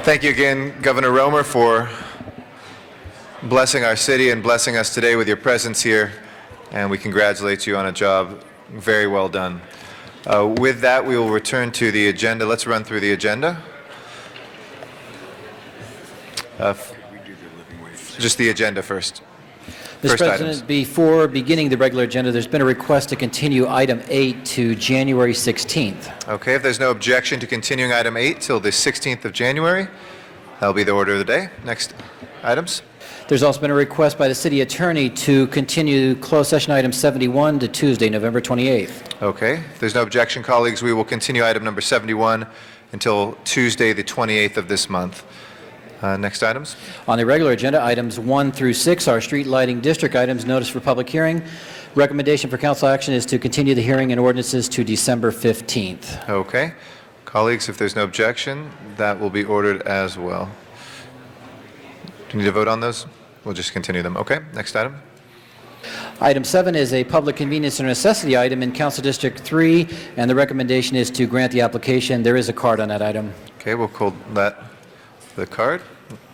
Thank you again, Governor Romer, for blessing our city and blessing us today with your presence here, and we congratulate you on a job very well done. With that, we will return to the agenda. Let's run through the agenda. Just the agenda first. Mr. First President, items. before beginning the regular agenda, there's been a request to continue item 8 to January 16th. Okay, if there's no objection to continuing item 8 till the 16th of January, that'll be the order of the day. Next items. There's also been a request by the city attorney to continue closed session item 71 to Tuesday, November 28th. Okay, if there's no objection, colleagues, we will continue item number 71 until Tuesday, the 28th of this month. Next items. On the regular agenda, items 1 through 6 are street lighting district items, notice for public hearing. Recommendation for council action is to continue the hearing and ordinances to December 15th. Okay. Colleagues, if there's no objection, that will be ordered as well. Do you need to vote on those? We'll just continue them. Okay, next item. Item 7 is a public convenience or necessity item in Council District 3, and the recommendation is to grant the application. There is a card on that item. Okay, we'll call that the card.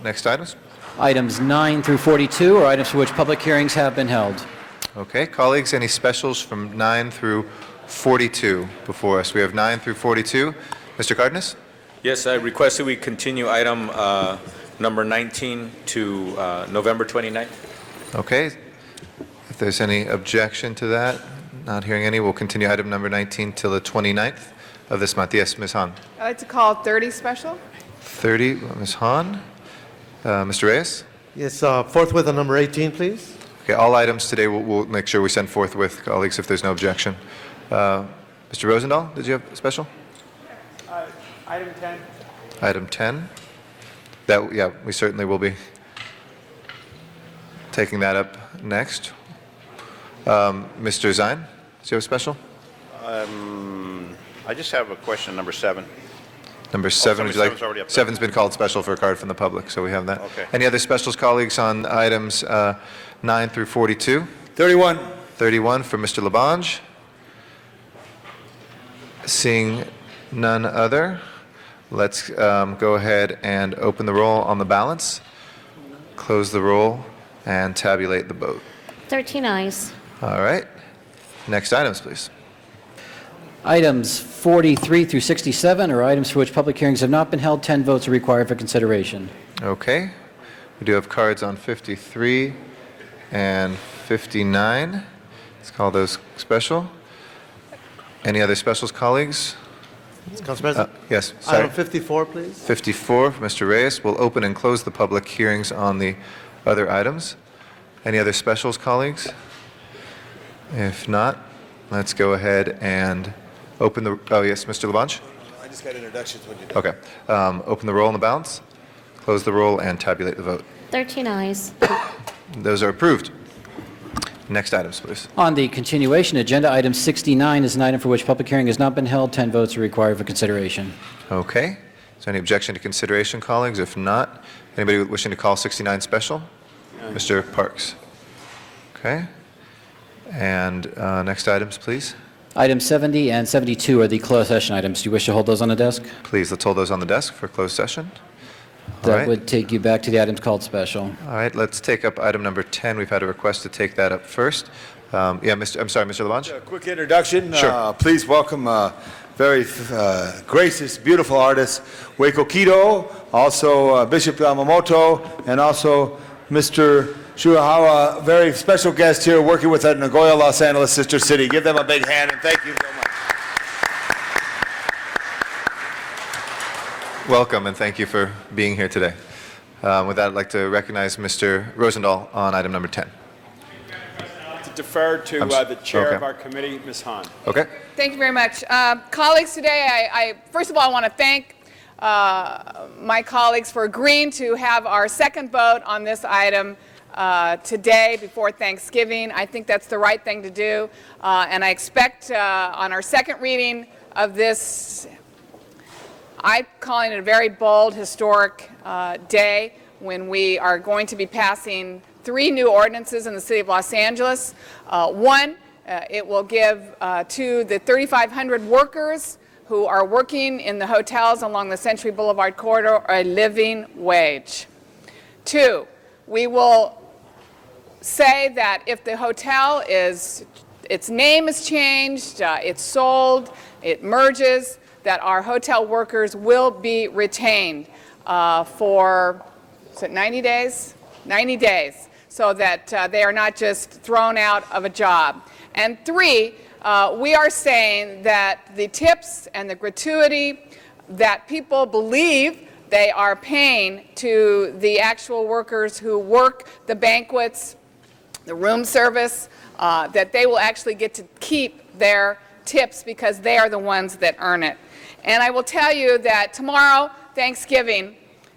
Next items. Items 9 through 42 are items for which public hearings have been held. Okay, colleagues, any specials from 9 through 42 before us? We have 9 through 42. Mr. Cardenas? Yes, I request that we continue item number 19 to November 29th. Okay. If there's any objection to that, not hearing any, we'll continue item number 19 till the 29th of this month. Yes, Ms. Hahn. I'd like to call 30 special. 30, Ms. Hahn. Mr. Reyes? Yes, forthwith on number 18, please. Okay, all items today, we'll make sure we send forthwith, colleagues, if there's no objection. Mr. Rosendahl, did you have a special? Item 10. Item 10. That, yeah, we certainly will be taking that up next. Mr. Zine, do you have a special? I just have a question, number 7. Number 7, would you like? 7's already up there. 7's been called special for a card from the public, so we have that. Okay. Any other specials, colleagues, on items 9 through 42? 31. 31 for Mr. Labange. Seeing none other, let's go ahead and open the roll on the balance, close the roll, and tabulate the vote. 13 ayes. All right. Next items, please. Items 43 through 67 are items for which public hearings have not been held. 10 votes are required for consideration. Okay. We do have cards on 53 and 59. Let's call those special. Any other specials, colleagues? Council President? Yes, sorry. Item 54, please. 54, Mr. Reyes. We'll open and close the public hearings on the other items. Any other specials, colleagues? If not, let's go ahead and open the, oh yes, Mr. Labange? I just got introductions when you do. Okay. Open the roll on the balance, close the roll, and tabulate the vote. 13 ayes. Those are approved. Next items, please. On the continuation agenda, item 69 is an item for which public hearing has not been held. 10 votes are required for consideration. Okay. Is there any objection to consideration, colleagues? If not, anybody wishing to call 69 special? Mr. Parks. Okay. And next items, please. Items 70 and 72 are the closed session items. Do you wish to hold those on the desk? Please, let's hold those on the desk for closed session. That would take you back to the items called special. All right, let's take up item number 10. We've had a request to take that up first. I'm sorry, Mr. Labange? A quick introduction. Sure. Please welcome very gracious, beautiful artist, Waco Kido, also Bishop Yamamoto, and also Mr. Shuhawa, very special guest here working with our Nagoya, Los Angeles sister city. Give them a big hand and thank you so much. Welcome, and thank you for being here today. With that, I'd like to recognize Mr. Rosendahl on item number 10. To defer to the chair of our committee, Ms. Hahn. Okay. Thank you very much. Colleagues, today, first of all, I want to thank my colleagues for agreeing to have our second vote on this item today before Thanksgiving. I think that's the right thing to do, and I expect on our second reading of this, I'm calling it a very bold, historic day when we are going to be passing 3 new ordinances in the city of Los Angeles. One, it will give to the 3,500 workers who are working in the hotels along the Century Boulevard corridor a living wage. 2, we will say that if the hotel is, its name is changed, it's sold, it merges, that our hotel workers will be retained for, is it 90 days? 90 days, so that they are not just thrown out of a job. And 3, we are saying that the tips and the gratuity that people believe they are paying to the actual workers who work the banquets, the room service, that they will actually get to keep their tips because they are the ones that earn it. And I will tell you that tomorrow, Thanksgiving,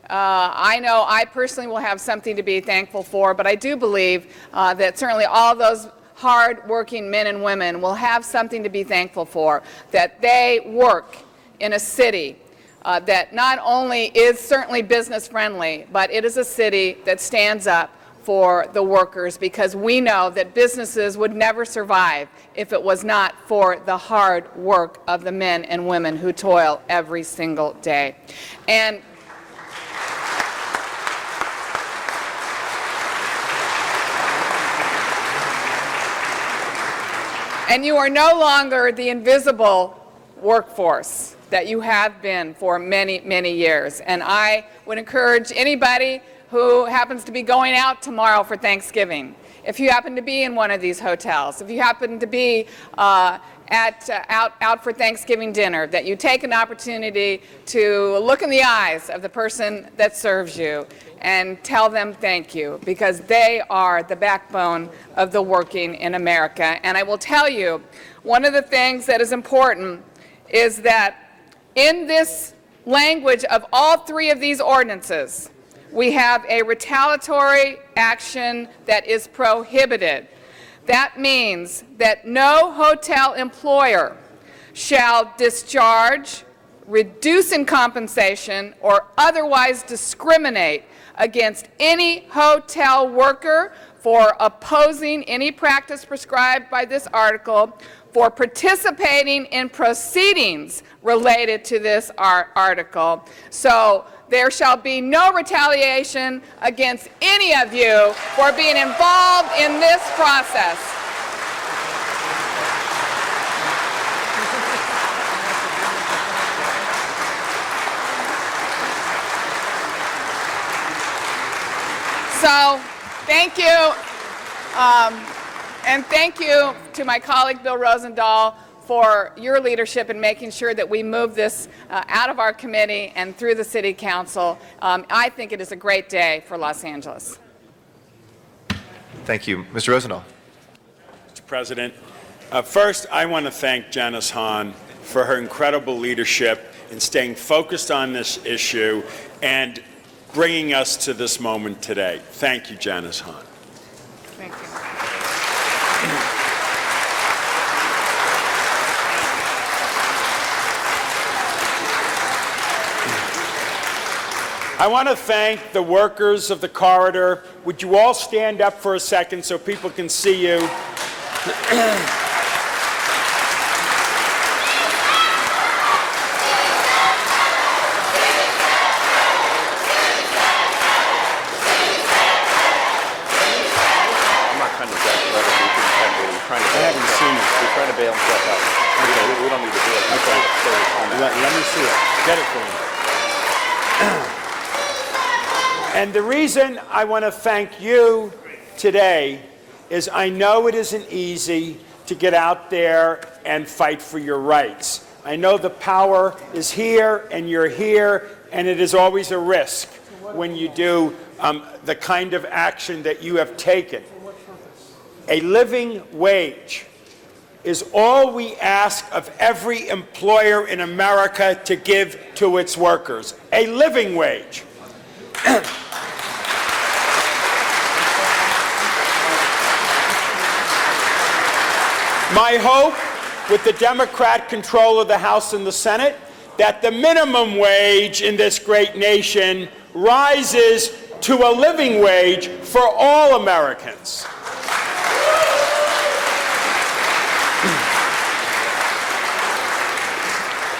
I know I personally will have something to be thankful for, but I do believe that certainly all those hard-working men and women will have something to be thankful for, that they work in a city that not only is certainly business-friendly, but it is a city that stands up for the workers, because we know that businesses would never survive if it was not for the hard work of the men and women who toil every single day. And you are no longer the invisible workforce that you have been for many, many years. And I would encourage anybody who happens to be going out tomorrow for Thanksgiving, if you happen to be in one of these hotels, if you happen to be out for Thanksgiving dinner, that you take an opportunity to look in the eyes of the person that serves you and tell them thank you, because they are the backbone of the working in America. And I will tell you, one of the things that is important is that in this language of all 3 of these ordinances, we have a retaliatory action that is prohibited. That means that no hotel employer shall discharge, reduce in compensation, or otherwise discriminate against any hotel worker for opposing any practice prescribed by this article, for participating in proceedings related to this article. So there shall be no retaliation against any of you for being involved in this process. So, thank you. And thank you to my colleague Bill Rosendahl for your leadership in making sure that we move this out of our committee and through the City Council. I think it is a great day for Los Angeles. Thank you. Mr. Rosendahl. Mr. President, first I want to thank Janice Hahn for her incredible leadership in staying focused on this issue and bringing us to this moment today. Thank you, Janice Hahn. Thank you. I want to thank the workers of the corridor. Would you all stand up for a second so people can see you? Bail himself out. We don't need to do it. Let me see it. Get it for me. And the reason I want to thank you today is I know it isn't easy to get out there and fight for your rights. I know the power is here and you're here, and it is always a risk when you do the kind of action that you have taken. A living wage is all we ask of every employer in America to give to its workers. A living wage. My hope with the Democrat control of the House and the Senate, that the minimum wage in this great nation rises to a living wage for all Americans.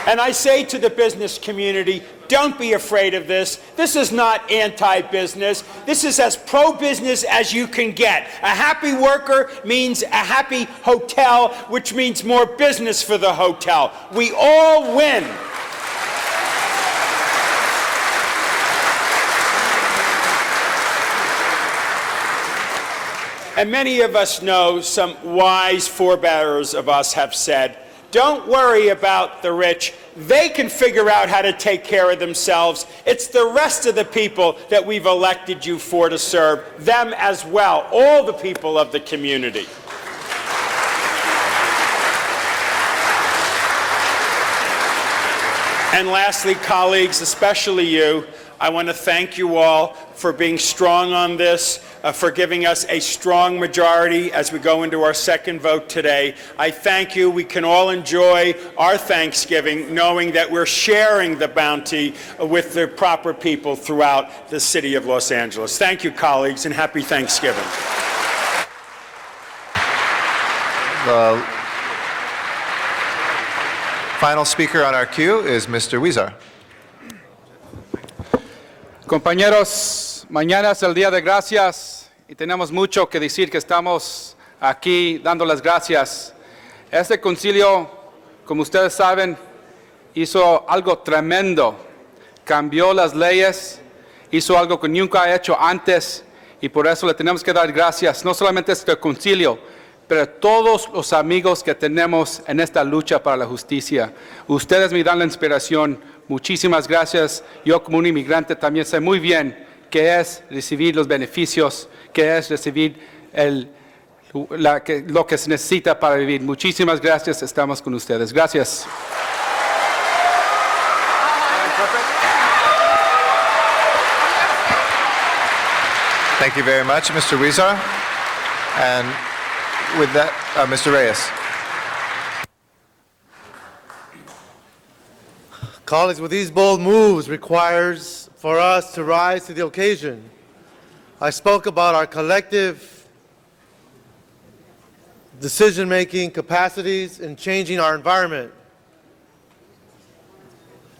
And I say to the business community, don't be afraid of this. This is not anti-business. This is as pro-business as you can get. A happy worker means a happy hotel, which means more business for the hotel. We all win. And many of us know, some wise forebears of us have said, don't worry about the rich. They can figure out how to take care of themselves. It's the rest of the people that we've elected you for to serve, them as well, all the people of the community. And lastly, colleagues, especially you, I want to thank you all for being strong on this, for giving us a strong majority as we go into our second vote today. I thank you. We can all enjoy our Thanksgiving knowing that we're sharing the bounty with the proper people throughout the city of Los Angeles. Thank you, colleagues, and happy Thanksgiving. The final speaker on our queue is Mr. Huizar. Compañeros, mañana es el Día de Gracias y tenemos mucho que decir que estamos aquí dando las gracias. Este concilio, como ustedes saben, hizo algo tremendo. Cambió las leyes, hizo algo que nunca ha hecho antes y por eso le tenemos que dar gracias, no solamente a este concilio, pero a todos los amigos que tenemos en esta lucha para la justicia. Ustedes me dan la inspiración. Muchísimas gracias. Yo como un inmigrante también sé muy bien qué es recibir los beneficios, qué es recibir lo que se necesita para vivir. Muchísimas gracias. Estamos con ustedes. Gracias. Thank you very much, Mr. Huizar. And with that, Mr. Reyes. Colleagues, with these bold moves requires for us to rise to the occasion. I spoke about our collective decision-making capacities in changing our environment.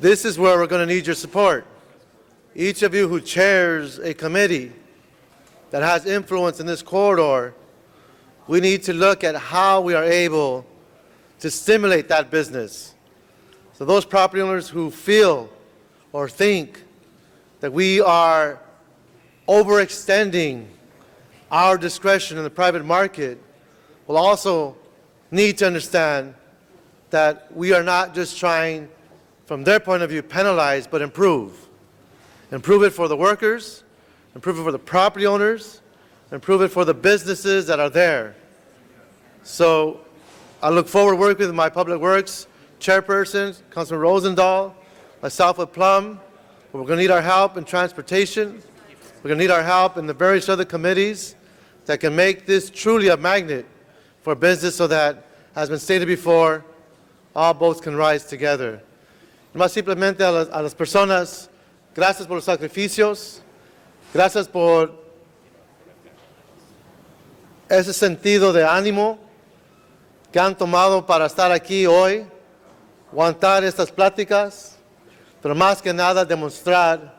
This is where we're going to need your support. Each of you who chairs a committee that has influence in this corridor, we need to look at how we are able to stimulate that business. So those property owners who feel or think that we are overextending our discretion in the private market will also need to understand that we are not just trying, from their point of view, penalize, but improve. Improve it for the workers, improve it for the property owners, improve it for the businesses that are there. So I look forward to working with my Public Works Chairperson, Councilman Rosendahl, myself with Plum. We're going to need our help in transportation. We're going to need our help in the various other committees that can make this truly a magnet for business so that, as been stated before, all boats can rise together. Más simplemente a las personas, gracias por los sacrificios, gracias por ese sentido de ánimo que han tomado para estar aquí hoy, aguantar estas pláticas, pero más que nada demostrar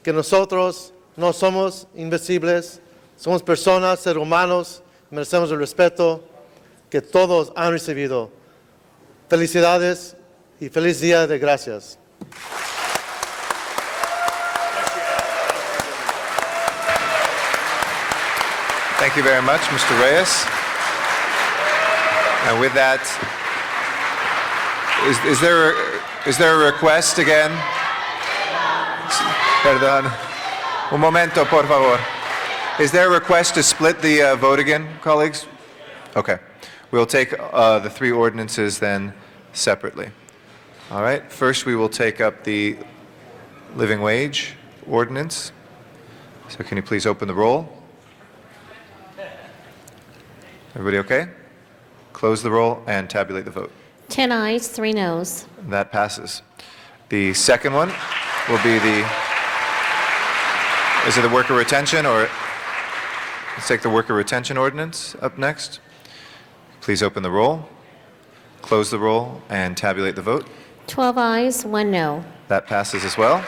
que nosotros no somos invisibles, somos personas, seres humanos, merecemos el respeto que todos han recibido. Felicidades y feliz día de gracias. Thank you very much, Mr. Reyes. And with that, is there a request again? Perdón. Un momento, por favor. Is there a request to split the vote again, colleagues? Okay. We'll take the three ordinances then separately. All right. First, we will take up the living wage ordinance. So can you please open the roll? Everybody okay? Close the roll and tabulate the vote. 10 ayes, 3 noes. That passes. The second one will be is it the worker retention, or let's take the worker retention ordinance up next. Please open the roll, close the roll, and tabulate the vote. 12 ayes, 1 no. That passes as well.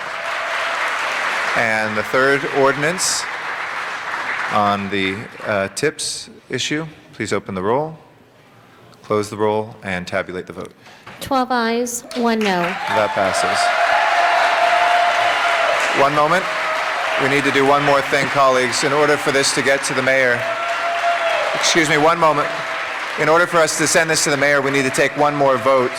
And the third ordinance on the tips issue, please open the roll, close the roll, and tabulate the vote. 12 ayes, 1 no. That passes. One moment. We need to do one more thing, colleagues. In order for this to get to the mayor, excuse me, one moment. In order for us to send this to the mayor, we need to take one more vote.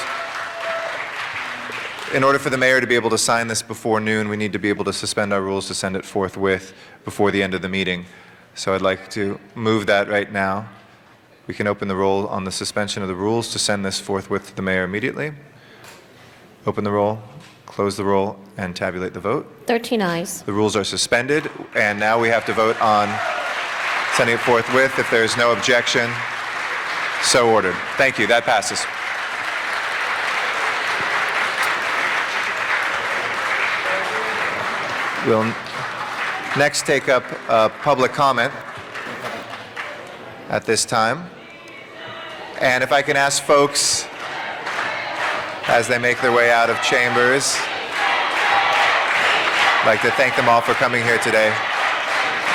In order for the mayor to be able to sign this before noon, we need to be able to suspend our rules to send it forthwith before the end of the meeting. So I'd like to move that right now. We can open the roll on the suspension of the rules to send this forthwith to the mayor immediately. Open the roll, close the roll, and tabulate the vote. 13 ayes. The rules are suspended, and now we have to vote on sending it forthwith. If there is no objection, so ordered. Thank you. That passes. We'll next take up public comment at this time. And if I can ask folks, as they make their way out of chambers, I'd like to thank them all for coming here today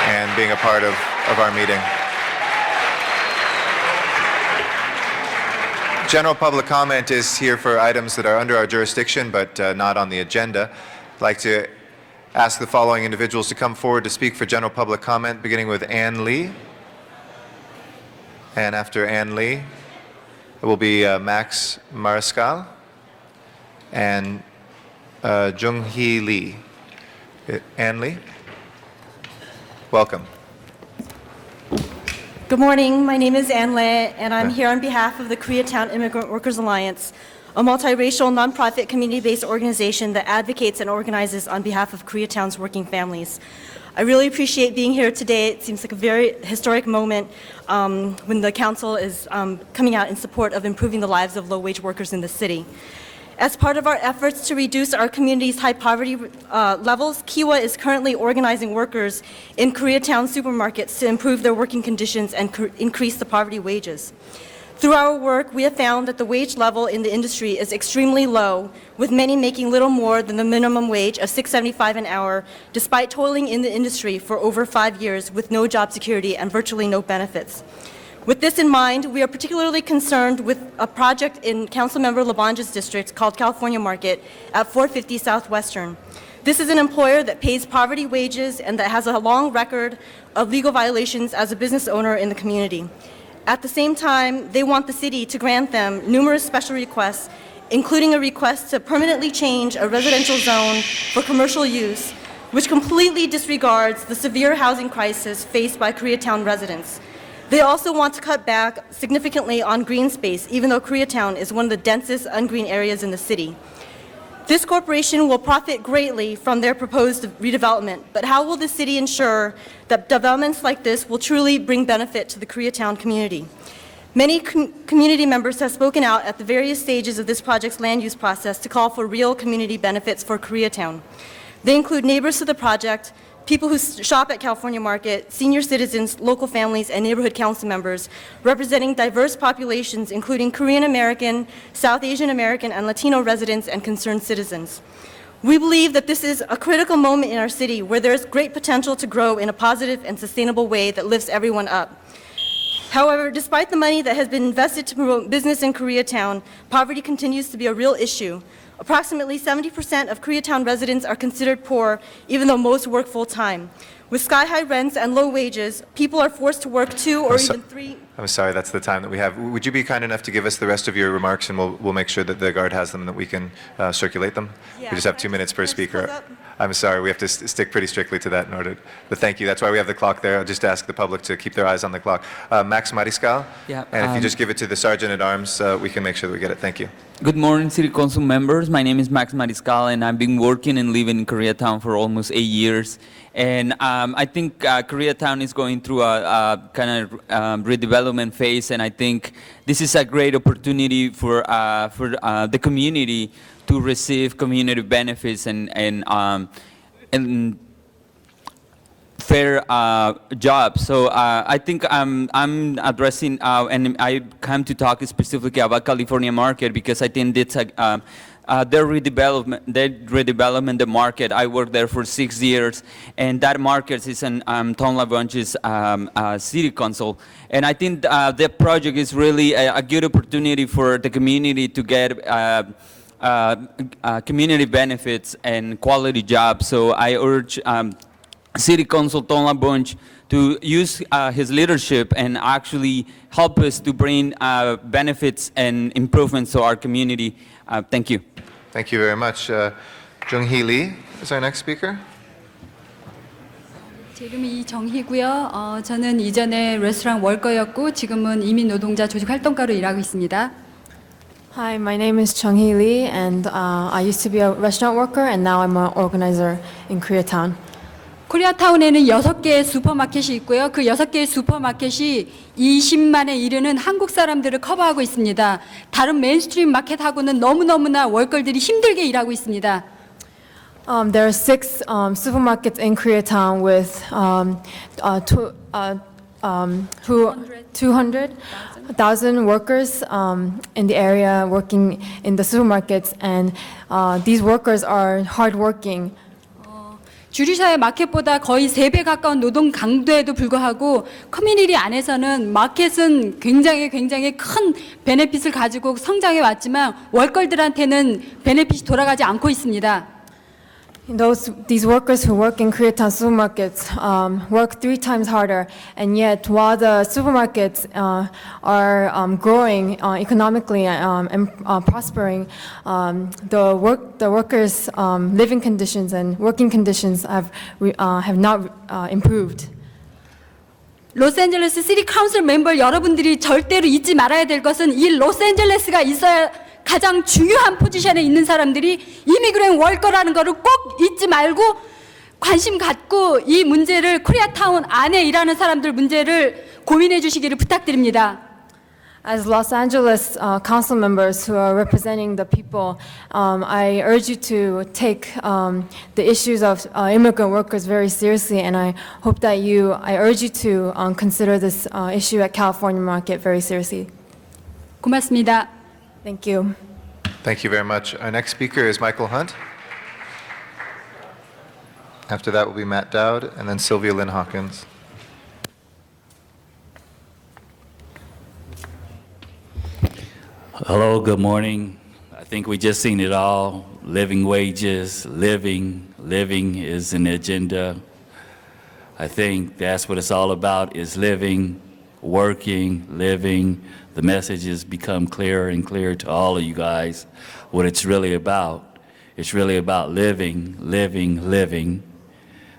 and being a part of our meeting. General public comment is here for items that are under our jurisdiction but not on the agenda. I'd like to ask the following individuals to come forward to speak for general public comment, beginning with Ann Lee. And after Ann Lee, it will be Max Mariscal and Jung-hee Lee. Ann Lee, welcome. Good morning. My name is Ann Lee, and I'm here on behalf of the Koreatown Immigrant Workers Alliance, a multiracial, nonprofit, community-based organization that advocates and organizes on behalf of Koreatown's working families. I really appreciate being here today. It seems like a very historic moment when the council is coming out in support of improving the lives of low-wage workers in the city. As part of our efforts to reduce our community's high poverty levels, Kiwa is currently organizing workers in Koreatown supermarkets to improve their working conditions and increase the poverty wages. Through our work, we have found that the wage level in the industry is extremely low, with many making little more than the minimum wage of $6.75 an hour, despite toiling in the industry for over 5 years with no job security and virtually no benefits. With this in mind, we are particularly concerned with a project in Councilmember Labange's district called California Market at 450 Southwestern. This is an employer that pays poverty wages and that has a long record of legal violations as a business owner in the community. At the same time, they want the city to grant them numerous special requests, including a request to permanently change a residential zone for commercial use, which completely disregards the severe housing crisis faced by Koreatown residents. They also want to cut back significantly on green space, even though Koreatown is one of the densest ungreen areas in the city. This corporation will profit greatly from their proposed redevelopment, but how will the city ensure that developments like this will truly bring benefit to the Koreatown community? Many community members have spoken out at the various stages of this project's land use process to call for real community benefits for Koreatown. They include neighbors to the project, people who shop at California Market, senior citizens, local families, and neighborhood council members, representing diverse populations, including Korean American, South Asian American, and Latino residents and concerned citizens. We believe that this is a critical moment in our city where there is great potential to grow in a positive and sustainable way that lifts everyone up. However, despite the money that has been invested to promote business in Koreatown, poverty continues to be a real issue. Approximately 70% of Koreatown residents are considered poor, even though most work full-time. With sky-high rents and low wages, people are forced to work 2 or even 3. I'm sorry, that's the time that we have. Would you be kind enough to give us the rest of your remarks, and we'll make sure that the guard has them and that we can circulate them? Yeah, we just have 2 minutes per speaker. I'm sorry, we have to stick pretty strictly to that in order. But thank you. That's why we have the clock there. I'll just ask the public to keep their eyes on the clock. Max Mariscal? Yeah, and if you just give it to the Sergeant at Arms, we can make sure that we get it. Thank you. Good morning, City Council members. My name is Max Mariscal, and I've been working and living in Koreatown for almost 8 years. And I think Koreatown is going through a kind of redevelopment phase, and I think this is a great opportunity for the community to receive community benefits and fair jobs. So I think I'm addressing, and I come to talk specifically about California Market because I think it's their redevelopment the market. I worked there for 6 years, and that market is in Tom LaBonge's city council. And I think the project is really a good opportunity for the community to get community benefits and quality jobs. So I urge City Council Tom LaBonge to use his leadership and actually help us to bring benefits and improvements to our community. Thank you. Thank you very much. Jung-hee Lee is our next speaker. 제 이름이 이정희고요. 저는 이전에 레스토랑 월거였고 지금은 이민 노동자 조직 활동가로 일하고 있습니다. Hi, my name is Chung-hee Lee, and I used to be a restaurant worker, and now I'm an organizer in Koreatown. 코리아타운에는 6개의 슈퍼마켓이 있고요. 그 6개의 슈퍼마켓이 20만에 이르는 한국 사람들을 커버하고 있습니다. 다른 메인스트림 마켓하고는 너무너무나 월걸들이 힘들게 일하고 있습니다. There are 6 supermarkets in Koreatown with 200,000 workers in the area working in the supermarkets, and these workers are hardworking. 주류사의 마켓보다 거의 3배 가까운 노동 강도에도 불구하고 커뮤니티 안에서는 마켓은 굉장히 큰 베네핏을 가지고 성장해 왔지만 월걸들한테는 베네핏이 돌아가지 않고 있습니다. These workers who work in Koreatown supermarkets work 3 times harder, and yet while the supermarkets are growing economically and prospering, the workers' living conditions and working conditions have not improved. 로스앤젤레스 시티 카운슬 멤버 여러분들이 절대로 잊지 말아야 될 것은 이 로스앤젤레스가 있어야 가장 중요한 포지션에 있는 사람들이 이미그랜트 월커라는 거를 꼭 잊지 말고 관심 갖고 이 문제를 코리아타운 안에 일하는 사람들 문제를 고민해 주시기를 부탁드립니다. As Los Angeles council members who are representing the people, I urge you to take the issues of immigrant workers very seriously, and I urge you to consider this issue at California Market very seriously. 고맙습니다. Thank you. Thank you very much. Our next speaker is Michael Hunt. After that will be Matt Dowd, and then Sylvia Lynn Hawkins. Hello, good morning. I think we just seen it all. Living wages, living is an agenda. I think that's what it's all about, is living. working, living. The message has become clearer and clearer to all of you guys what it's really about. It's really about living, living, living.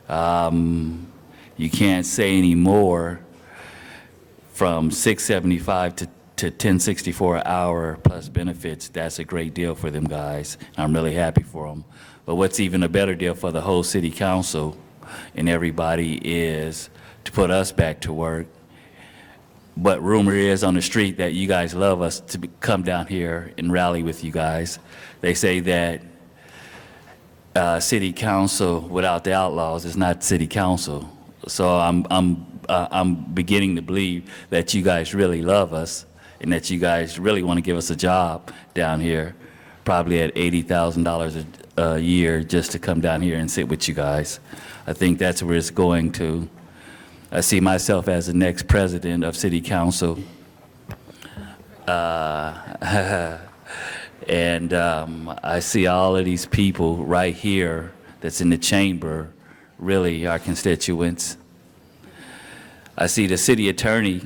You can't say any more from $6.75 to 1064 an hour plus benefits. That's a great deal for them guys. I'm really happy for them. But what's even a better deal for the whole city council and everybody is to put us back to work. But rumor is on the street that you guys love us to come down here and rally with you guys. They say that city council without the outlaws is not city council. So I'm beginning to believe that you guys really love us and that you guys really want to give us a job down here, probably at $80,000 a year just to come down here and sit with you guys. I think that's where it's going to. I see myself as the next president of city council. And I see all of these people right here that's in the chamber, really our constituents. I see the city attorney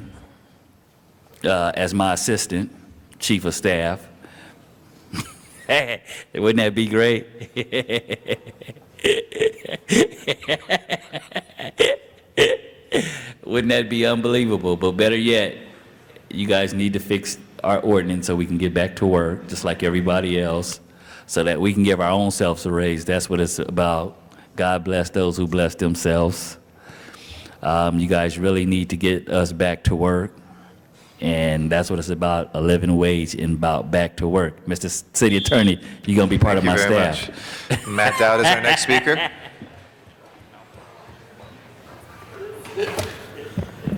as my assistant, chief of staff. Wouldn't that be great? Wouldn't that be unbelievable? But better yet, you guys need to fix our ordinance so we can get back to work just like everybody else, so that we can give our own selves a raise. That's what it's about. God bless those who bless themselves. You guys really need to get us back to work, and that's what it's about, a living wage and about back to work. Mr. City Attorney, you're going to be part of my staff. Thank you very much. Matt Dowd is our next speaker.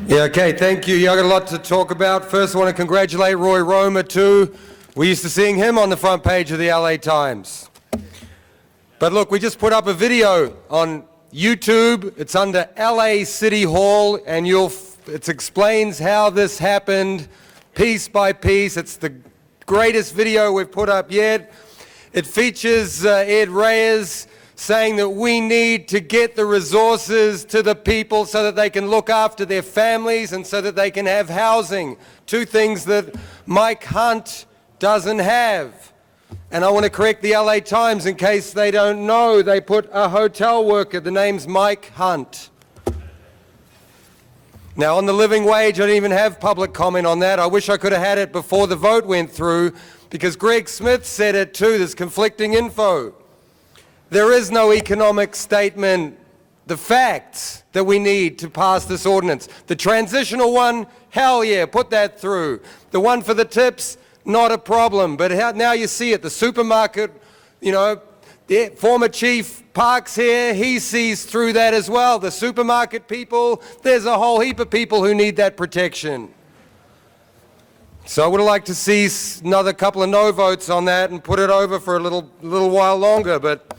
Yeah, okay, thank you. You got a lot to talk about. First, I want to congratulate Roy Romer, too. We used to seeing him on the front page of the LA Times. But look, we just put up a video on YouTube. It's under LA City Hall, and it explains how this happened piece by piece. It's the greatest video we've put up yet. It features Ed Reyes saying that we need to get the resources to the people so that they can look after their families and so that they can have housing. Two things that Mike Hunt doesn't have. And I want to correct the LA Times in case they don't know. They put a hotel worker. The name's Mike Hunt. Now, on the living wage, I didn't even have public comment on that. I wish I could have had it before the vote went through, because Greg Smith said it too. There's conflicting info. There is no economic statement, the facts that we need to pass this ordinance. The transitional one, hell yeah, put that through. The one for the tips, not a problem. But now you see it, the supermarket, you know, the former Chief Parks here, he sees through that as well. The supermarket people, there's a whole heap of people who need that protection. So I would have liked to see another couple of no votes on that and put it over for a little while longer, but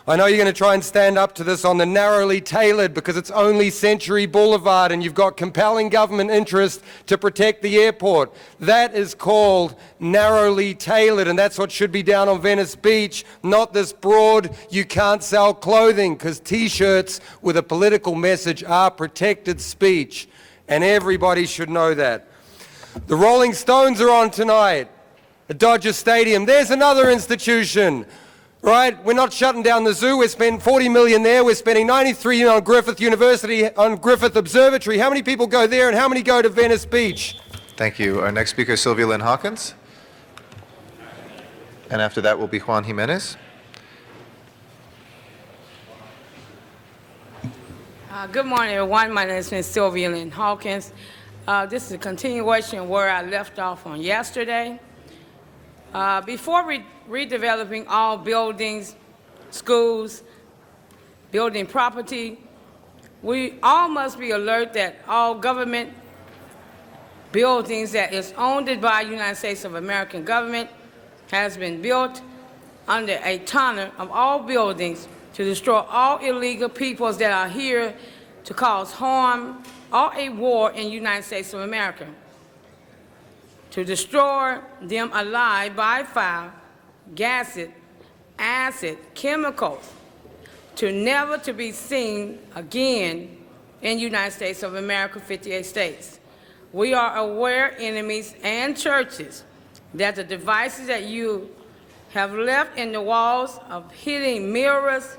I know you're going to try and stand up to this on the narrowly tailored because it's only Century Boulevard and you've got compelling government interest to protect the airport. That is called narrowly tailored, and that's what should be down on Venice Beach, not this broad, you can't sell clothing, because T-shirts with a political message are protected speech, and everybody should know that. The Rolling Stones are on tonight at Dodger Stadium. There's another institution. Right? We're not shutting down the zoo. We're spending $40 million there. We're spending $93 million on Griffith University, on Griffith Observatory. How many people go there and how many go to Venice Beach? Thank you. Our next speaker is Sylvia Lynn Hawkins. And after that will be Juan Jimenez. Good morning, everyone. My name is Ms. Sylvia Lynn Hawkins. This is a continuation where I left off on yesterday. Before redeveloping all buildings, schools, building property, we all must be alert that all government buildings that is owned by the United States of American government has been built under a tenor of all buildings to destroy all illegal peoples that are here to cause harm or a war in the United States of America, to destroy them alive by fire, gases, acid, chemicals, to never to be seen again in the United States of America, 58 states. We are aware, enemies and churches, that the devices that you have left in the walls of hitting mirrors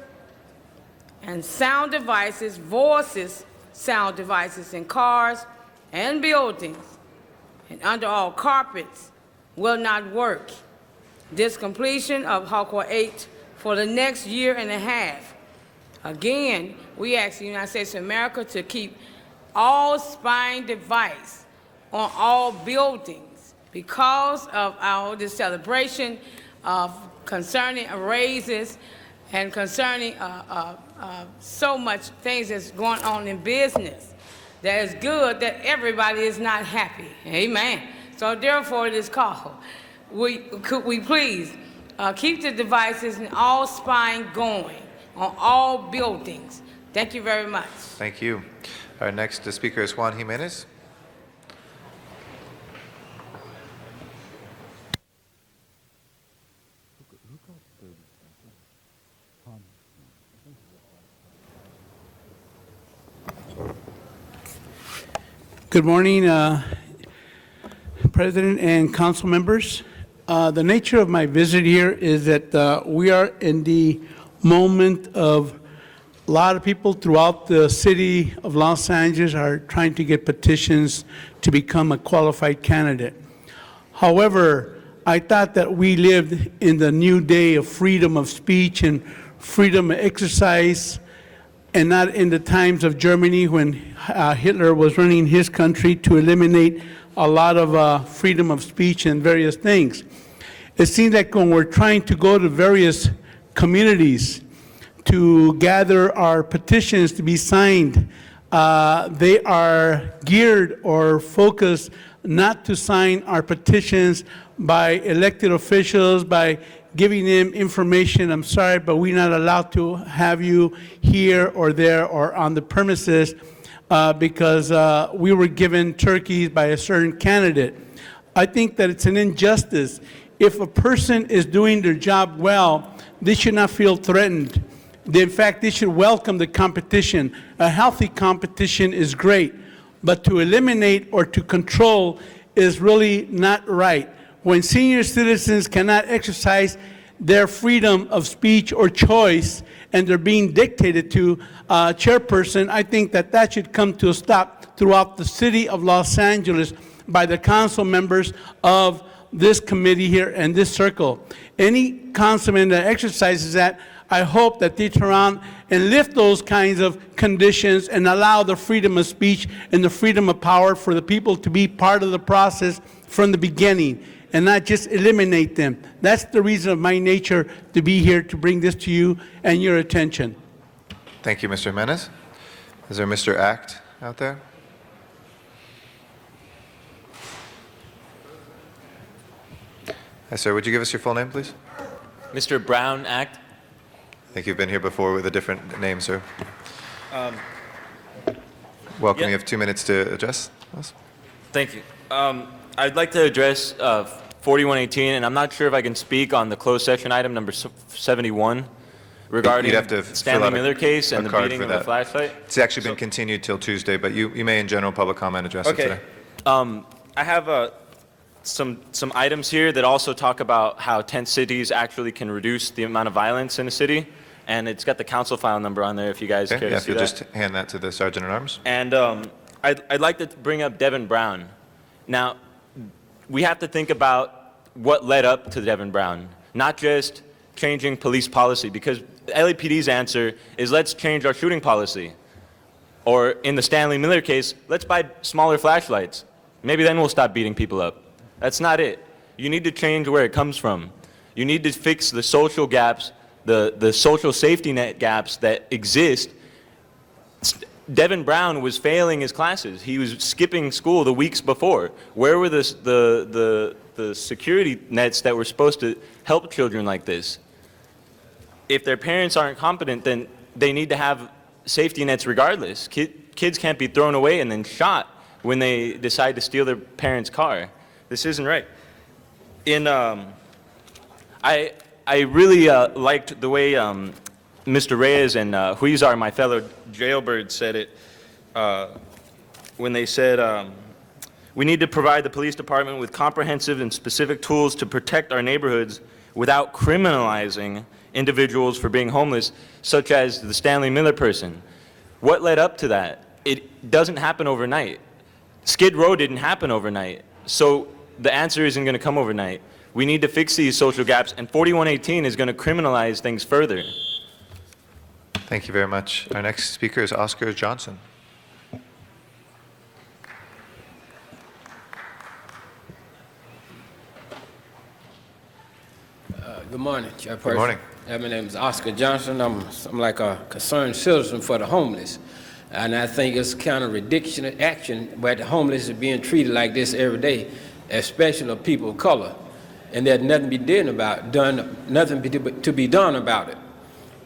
and sound devices, voices, sound devices in cars and buildings and under all carpets will not work. This completion of Hardcore 8 for the next year and a half. Again, we ask the United States of America to keep all spying device on all buildings because of this celebration of concerning raises and concerning so much things that's going on in business. That is good that everybody is not happy. Amen. So therefore it is called. Could we please keep the devices and all spying going on all buildings. Thank you very much. Thank you. Our next speaker is Juan Jimenez. Good morning, President and council members. The nature of my visit here is that we are in the moment of a lot of people throughout the city of Los Angeles are trying to get petitions to become a qualified candidate. However, I thought that we lived in the new day of freedom of speech and freedom of exercise, and not in the times of Germany when Hitler was running his country to eliminate a lot of freedom of speech and various things. It seems like when we're trying to go to various communities to gather our petitions to be signed, they are geared or focused not to sign our petitions by elected officials, by giving them information. I'm sorry, but we're not allowed to have you here or there or on the premises because we were given turkeys by a certain candidate. I think that it's an injustice. If a person is doing their job well, they should not feel threatened. In fact, they should welcome the competition. A healthy competition is great, but to eliminate or to control is really not right. When senior citizens cannot exercise their freedom of speech or choice and they're being dictated to chairperson, I think that that should come to a stop throughout the city of Los Angeles by the council members of this committee here and this circle. Any councilman that exercises that, I hope that they turn around and lift those kinds of conditions and allow the freedom of speech and the freedom of power for the people to be part of the process from the beginning and not just eliminate them. That's the reason of my nature to be here to bring this to you and your attention. Thank you, Mr. Jimenez. Is there Mr. Act out there? Hi, sir. Would you give us your full name, please? Mr. Brown Act. I think you've been here before with a different name, sir. Welcome. You have 2 minutes to address us. Thank you. I'd like to address 4118, and I'm not sure if I can speak on the closed session item number 71 regarding You'd have to Stanley Miller case and the card beating for of the that. flashlight. It's actually been continued till Tuesday, but you may in general public comment address it today. I have some items here that also talk about how tent cities actually can reduce the amount of violence in a city, and it's got the council file number on there if you guys care to Yeah, if see you'll that. just hand that to the Sergeant at Arms. And I'd like to bring up Devin Brown. Now, we have to think about what led up to Devin Brown, not just changing police policy, because LAPD's answer is let's change our shooting policy. Or in the Stanley Miller case, let's buy smaller flashlights. Maybe then we'll stop beating people up. That's not it. You need to change where it comes from. You need to fix the social gaps, the social safety net gaps that exist. Devin Brown was failing his classes. He was skipping school the weeks before. Where were the security nets that were supposed to help children like this? If their parents aren't competent, then they need to have safety nets regardless. Kids can't be thrown away and then shot when they decide to steal their parents' car. This isn't right. I really liked the way Mr. Reyes and Huizar, my fellow jailbird, said it when they said We need to provide the police department with comprehensive and specific tools to protect our neighborhoods without criminalizing individuals for being homeless, such as the Stanley Miller person. What led up to that? It doesn't happen overnight. Skid Row didn't happen overnight. So the answer isn't going to come overnight. We need to fix these social gaps, and 4118 is going to criminalize things further. Thank you very much. Our next speaker is Oscar Johnson. Good morning, Chairperson. Good morning. My name is Oscar Johnson. I'm like a concerned citizen for the homeless. And I think it's kind of ridiculous action where the homeless are being treated like this every day, especially of people of color. And there's nothing to be done about it.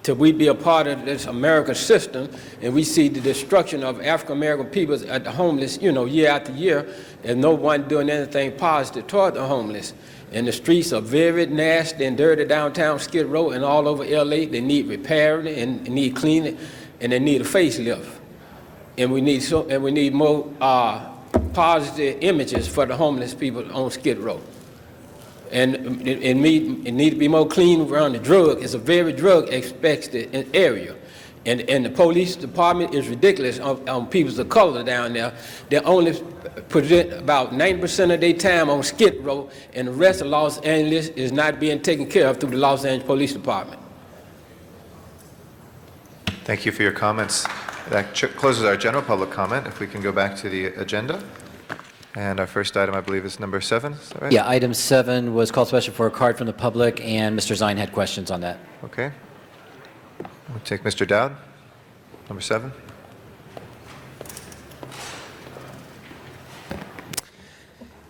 Till we be a part of this American system and we see the destruction of African American people at the homeless, year after year, and no one doing anything positive toward the homeless. And the streets are very nasty and dirty downtown Skid Row and all over LA. They need repairing and need cleaning, and they need a facelift. And we need more positive images for the homeless people on Skid Row. And it need to be more clean around the drug. It's a very drug-expected area. And the police department is ridiculous on people of color down there. They only present about 90% of their time on Skid Row, and the rest of Los Angeles is not being taken care of through the Los Angeles Police Department. Thank you for your comments. That closes our general public comment. If we can go back to the agenda. And our first item, I believe, is number 7. Is that right? Yeah, item 7 was called special for a card from the public, and Mr. Zine had questions on that. Okay. We'll take Mr. Dowd, number 7.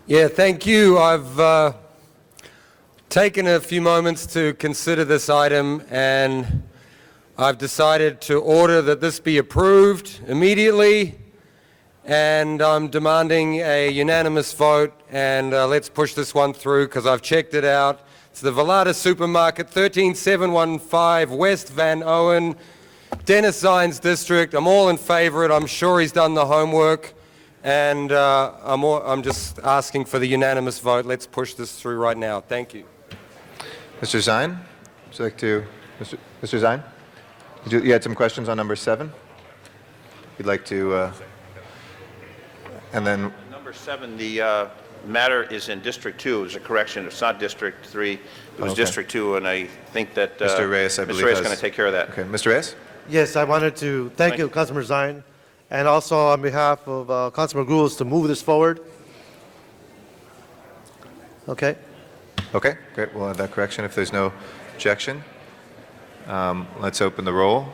Yeah, thank you. I've taken a few moments to consider this item, and I've decided to order that this be approved immediately, and I'm demanding a unanimous vote, and let's push this one through because I've checked it out. It's the Velada Supermarket, 13715 West Van Owen, Dennis Zine's district. I'm all in favor of it. I'm sure he's done the homework, and I'm just asking for the unanimous vote. Let's push this through right now. Thank you. Mr. Zine, would you like to, Mr. Zine? You had some questions on number 7? You'd like to, and then... Number 7, the matter is in District 2. It's a correction. It's not District 3. It was Okay. District 2, and I think that Mr. Reyes, I believe, Mr. Reyes is has- going to take care of that. Okay, Mr. Reyes? Yes, I wanted to thank you, Councilman Zine, and also on behalf of Councilman Gruels to move this forward. Okay? Okay, great. We'll have that correction if there's no objection. Let's open the roll,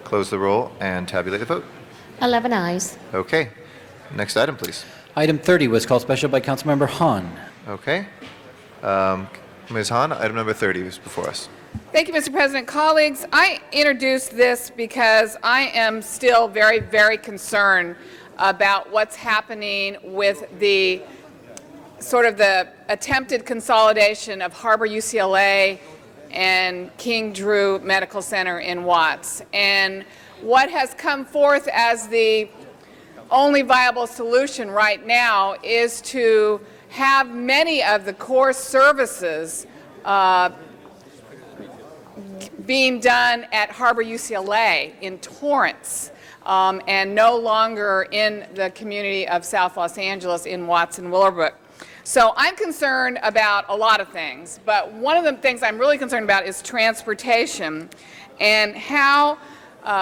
close the roll, and tabulate the vote. 11 ayes. Okay. Next item, please. Item 30 was called special by Councilmember Hahn. Okay. Ms. Hahn, item number 30 is before us. Thank you, Mr. President. Colleagues, I introduced this because I am still very, very concerned about what's happening with the sort of the attempted consolidation of Harbor UCLA and King Drew Medical Center in Watts. And what has come forth as the only viable solution right now is to have many of the core services being done at Harbor UCLA in Torrance and no longer in the community of South Los Angeles in Watts and Willowbrook. So I'm concerned about a lot of things, but one of the things I'm really concerned about is transportation and how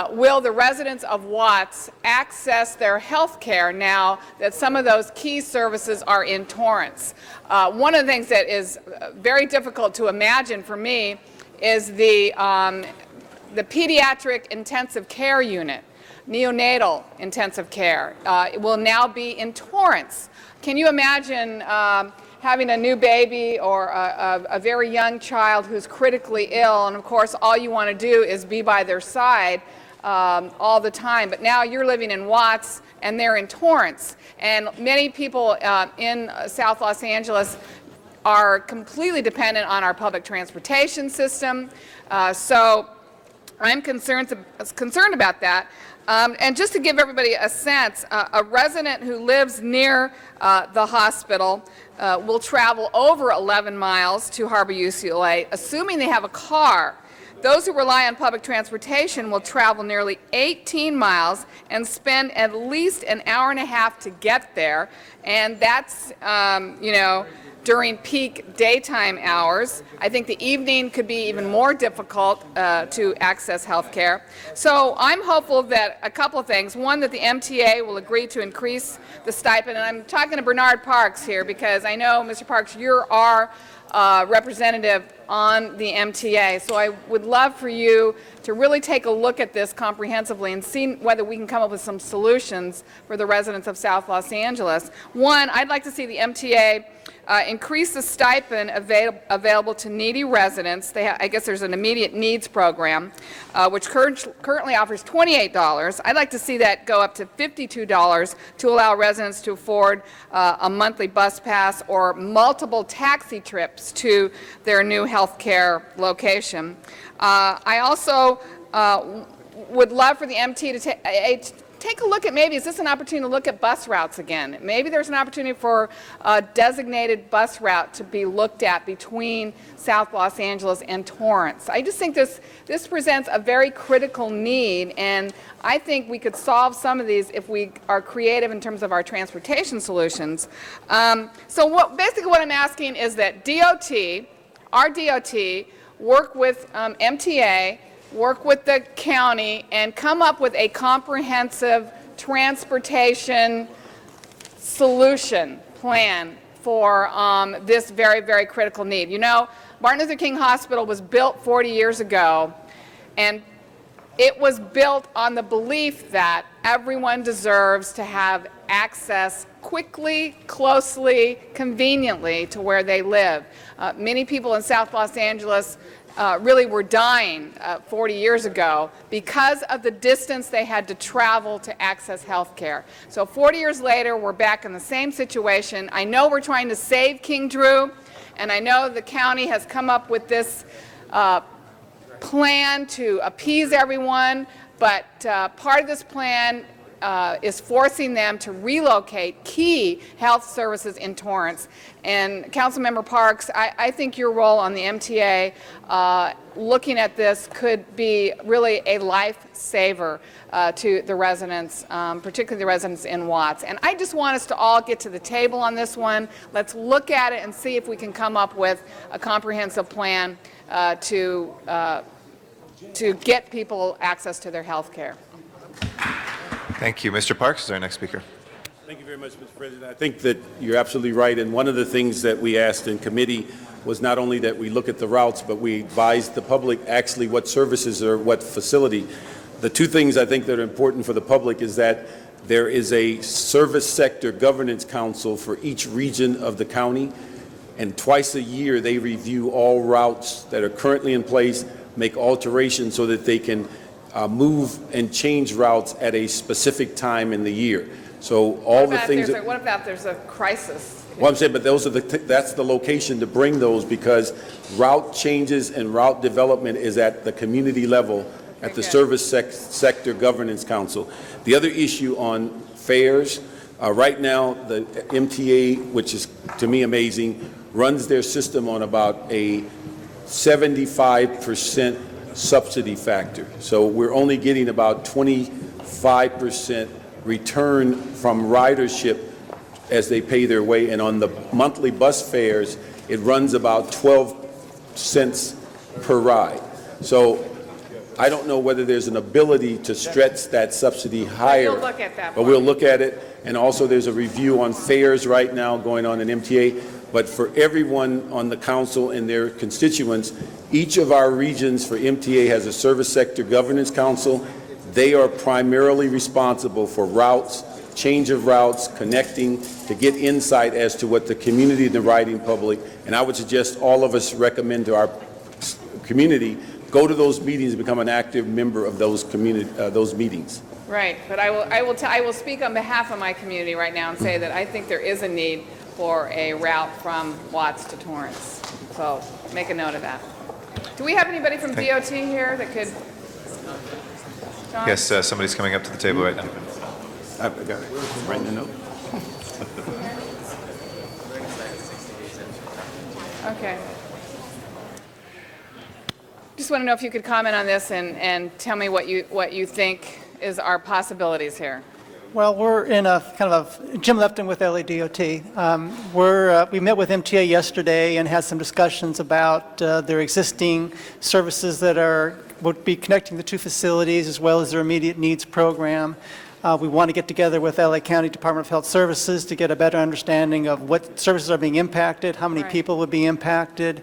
will the residents of Watts access their health care now that some of those key services are in Torrance? One of the things that is very difficult to imagine for me is the pediatric intensive care unit, neonatal intensive care. It will now be in Torrance. Can you imagine having a new baby or a very young child who's critically ill, and of course all you want to do is be by their side all the time, but now you're living in Watts and they're in Torrance, and many people in South Los Angeles are completely dependent on our public transportation system. So I'm concerned about that. And just to give everybody a sense, a resident who lives near the hospital will travel over 11 miles to Harbor UCLA, assuming they have a car. Those who rely on public transportation will travel nearly 18 miles and spend at least an hour and a half to get there, and that's, during peak daytime hours. I think the evening could be even more difficult to access health care. So I'm hopeful that a couple of things. One, that the MTA will agree to increase the stipend, and I'm talking to Bernard Parks here because I know, Mr. Parks, you're our representative on the MTA. So I would love for you to really take a look at this comprehensively and see whether we can come up with some solutions for the residents of South Los Angeles. One, I'd like to see the MTA increase the stipend available to needy residents. I guess there's an immediate needs program, which currently offers $28. I'd like to see that go up to $52 to allow residents to afford a monthly bus pass or multiple taxi trips to their new health care location. I also would love for the MT to take a look at, maybe, is this an opportunity to look at bus routes again? Maybe there's an opportunity for a designated bus route to be looked at between South Los Angeles and Torrance. I just think this presents a very critical need, and I think we could solve some of these if we are creative in terms of our transportation solutions. So basically what I'm asking is that our DOT, work with MTA, work with the county, and come up with a comprehensive transportation solution plan for this very, very critical need. You know, Martin Luther King Hospital was built 40 years ago, and it was built on the belief that everyone deserves to have access quickly, closely, conveniently to where they live. Many people in South Los Angeles really were dying 40 years ago because of the distance they had to travel to access health care. So 40 years later, we're back in the same situation. I know we're trying to save King Drew, and I know the county has come up with this plan to appease everyone, but part of this plan is forcing them to relocate key health services in Torrance. And Councilmember Parks, I think your role on the MTA looking at this could be really a lifesaver to the residents, particularly the residents in Watts. And I just want us to all get to the table on this one. Let's look at it and see if we can come up with a comprehensive plan to get people access to their health care. Thank you. Mr. Parks is our next speaker. Thank you very much, Mr. President. I think that you're absolutely right, and one of the things that we asked in committee was not only that we look at the routes, but we advised the public actually what services or what facility. The two things I think that are important for the public is that there is a service sector governance council for each region of the county, and twice a year they review all routes that are currently in place, make alterations so that they can move and change routes at a specific time in the year. So all the things. What about there's a crisis? Well, I'm saying, but those are that's the location to bring those, because route changes and route development is at the community level, at the Service Sector Governance Council. The other issue on fares, right now the MTA, which is to me amazing, runs their system on about a 75% subsidy factor. So we're only getting about 25% return from ridership as they pay their way, and on the monthly bus fares, it runs about 12 cents per ride. So I don't know whether there's an ability to stretch that subsidy higher. We'll look at that. But we'll look at it, and also there's a review on fares right now going on in MTA. But for everyone on the council and their constituents, each of our regions for MTA has a Service Sector Governance Council. They are primarily responsible for routes, change of routes, connecting, to get insight as to what the community and the riding public, and I would suggest all of us recommend to our community, go to those meetings and become an active member of those meetings. Right, but I will speak on behalf of my community right now and say that I think there is a need for a route from Watts to Torrance. So make a note of that. Do we have anybody from DOT here that could Sean? Yes, somebody's coming up to the table right now. I've got it. Writing a note. Okay. Just want to know if you could comment on this and tell me what you think is our possibilities here. Well, we're in a kind of a, Jim Lefton with LADOT. We met with MTA yesterday and had some discussions about their existing services that would be connecting the two facilities as well as their immediate needs program. We want to get together with LA County Department of Health Services to get a better understanding of what services are being impacted, how many people would be impacted.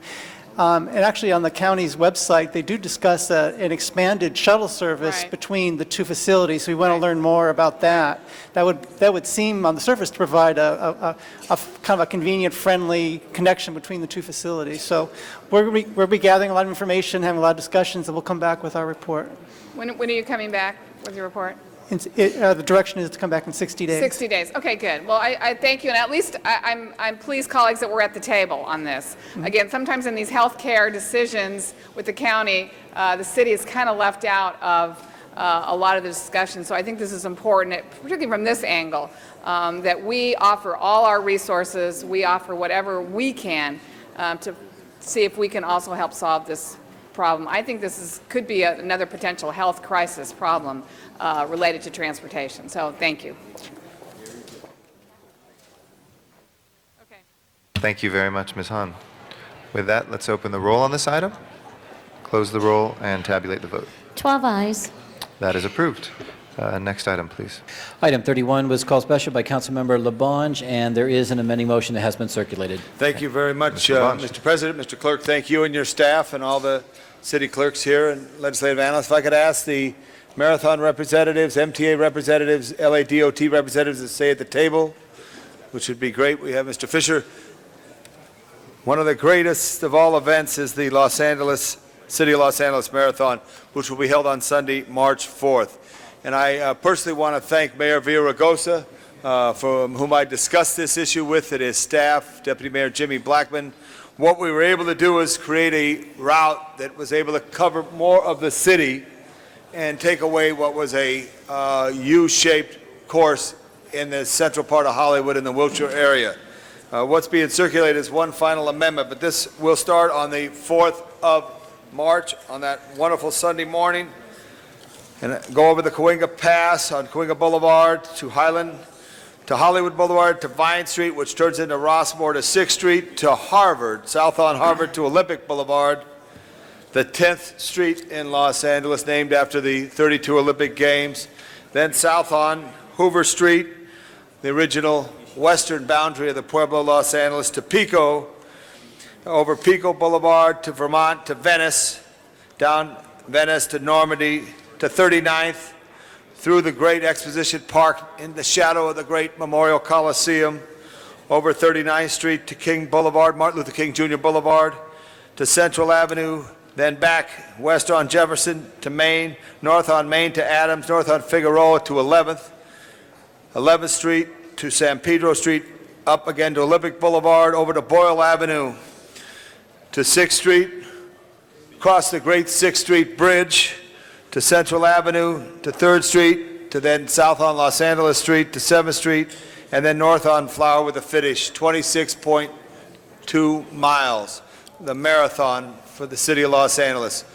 And actually on the county's website, they do discuss an expanded shuttle service between the two facilities. So we want to learn more about that. That would seem on the surface to provide a kind of a convenient, friendly connection between the two facilities. So we'll be gathering a lot of information, having a lot of discussions, and we'll come back with our report. When are you coming back with your report? The direction is to come back in 60 days. 60 days. Okay, good. Well, I thank you, and at least I'm pleased, colleagues, that we're at the table on this. Again, sometimes in these healthcare decisions with the county, the city is kind of left out of a lot of the discussion. So I think this is important, particularly from this angle, that we offer all our resources, we offer whatever we can to see if we can also help solve this problem. I think this could be another potential health crisis problem related to transportation. So thank you. Thank you very much, Ms. Hahn. With that, let's open the roll on this item, close the roll, and tabulate the vote. 12 ayes. That is approved. Next item, please. Item 31 was called special by Councilmember Labange, and there is an amending motion that has been circulated. Thank you very much, Mr. Mr. President, Mr. Clerk. Thank you and your staff and all the city clerks here and legislative analysts. If I could ask the Marathon representatives, MTA representatives, LADOT representatives to stay at the table, which would be great. We have Mr. Fisher. One of the greatest of all events is the City of Los Angeles Marathon, which will be held on Sunday, March 4th. And I personally want to thank Mayor Villaraigosa, from whom I discussed this issue with, and his staff, Deputy Mayor Jimmy Blackman. What we were able to do is create a route that was able to cover more of the city and take away what was a U-shaped course in the central part of Hollywood in the Wilshire area. What's being circulated is one final amendment, but this will start on the 4th of March on that wonderful Sunday morning and go over the Cahuenga Pass on Cahuenga Boulevard to Highland, to Hollywood Boulevard, to Vine Street, which turns into Rossmore, to 6th Street, to Harvard, south on Harvard to Olympic Boulevard, the 10th Street in Los Angeles, named after the 32 Olympic Games, then south on Hoover Street, the original western boundary of the Pueblo, Los Angeles, to Pico, over Pico Boulevard to Vermont, to Venice, down Venice to Normandy, to 39th, through the great Exposition Park in the shadow of the great Memorial Coliseum, over 39th Street to King Boulevard, Martin Luther King Jr. Boulevard, to Central Avenue, then back west on Jefferson to Main, north on Main to Adams, north on Figueroa to 11th Street to San Pedro Street, up again to Olympic Boulevard, over to Boyle Avenue, to 6th Street, across the great 6th Street Bridge, to Central Avenue, to 3rd Street, to then south on Los Angeles Street, to 7th Street, and then north on Flower with a finish, 26.2 miles, the marathon for the city of Los Angeles.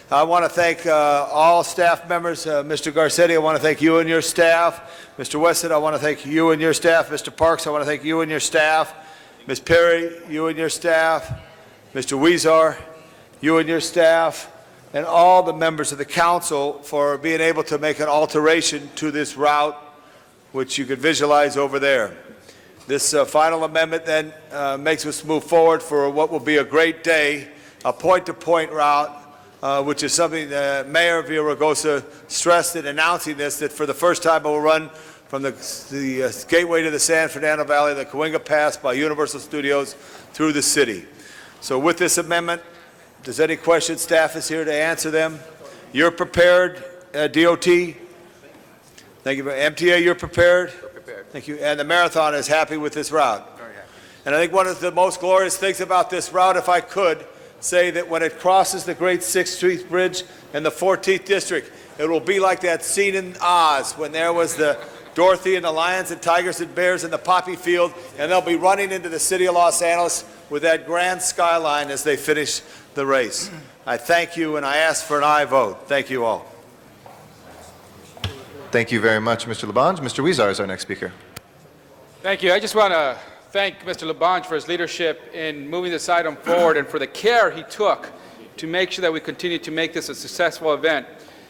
I want to thank all staff members. Mr. Garcetti, I want to thank you and your staff. Mr. Weston, I want to thank you and your staff. Mr. Parks, I want to thank you and your staff. Ms. Perry, you and your staff. Mr. Weezer, you and your staff, and all the members of the council for being able to make an alteration to this route, which you could visualize over there. This final amendment then makes us move forward for what will be a great day, a point-to-point route, which is something that Mayor Villaraigosa stressed in announcing this, that for the first time it will run from the gateway to the San Fernando Valley, the Cahuenga Pass by Universal Studios through the city. So with this amendment, if there's any questions, staff is here to answer them. You're prepared, DOT? Thank you. MTA, you're prepared? We're prepared. Thank you. And the marathon is happy with this route? Very happy. And I think one of the most glorious things about this route, if I could say, that when it crosses the great 6th Street Bridge in the 14th District, It will be like that scene in Oz when there was the Dorothy and the lions and tigers and bears in the poppy field, and they'll be running into the city of Los Angeles with that grand skyline as they finish the race. I thank you, and I ask for an aye vote. Thank you all. Thank you very much, Mr. Labange. Mr. Weezer is our next speaker. Thank you. I just want to thank Mr. Labange for his leadership in moving this item forward and for the care he took to make sure that we continue to make this a successful event.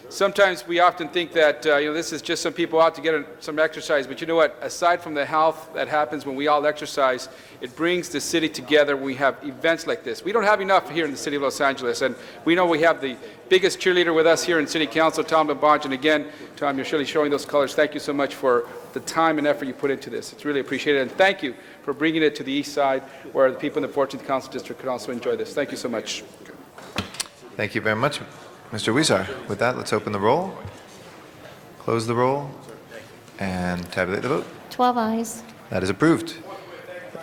Sometimes we often think that this is just some people out to get some exercise, but you know what? Aside from the health that happens when we all exercise, it brings the city together when we have events like this. We don't have enough here in the city of Los Angeles, and we know we have the biggest cheerleader with us here in City Council, Tom Labange, and again, Tom, you're surely showing those colors. Thank you so much for the time and effort you put into this. It's really appreciated, and thank you for bringing it to the east side where the people in the 14th Council District can also enjoy this. Thank you so much. Thank you very much, Mr. Weezer. With that, let's open the roll, close the roll, and tabulate the vote. 12 ayes. That is approved.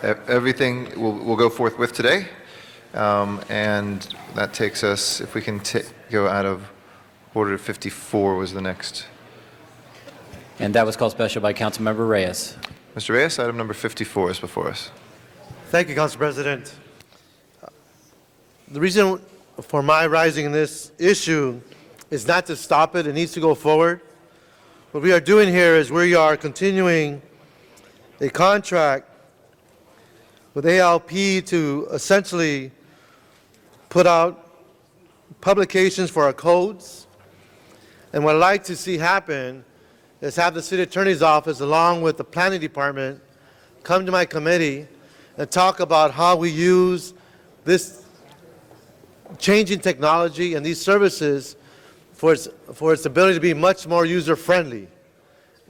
Everything will go forthwith today, and that takes us, if we can go out of order, 54 was the next. And that was called special by Councilmember Reyes. Mr. Reyes, item number 54 is before us. Thank you, Council President. The reason for my rising in this issue is not to stop it. It needs to go forward. What we are doing here is we are continuing a contract with ALP to essentially put out publications for our codes. And what I'd like to see happen is have the City Attorney's Office, along with the Planning Department, come to my committee and talk about how we use this changing technology and these services for its ability to be much more user-friendly.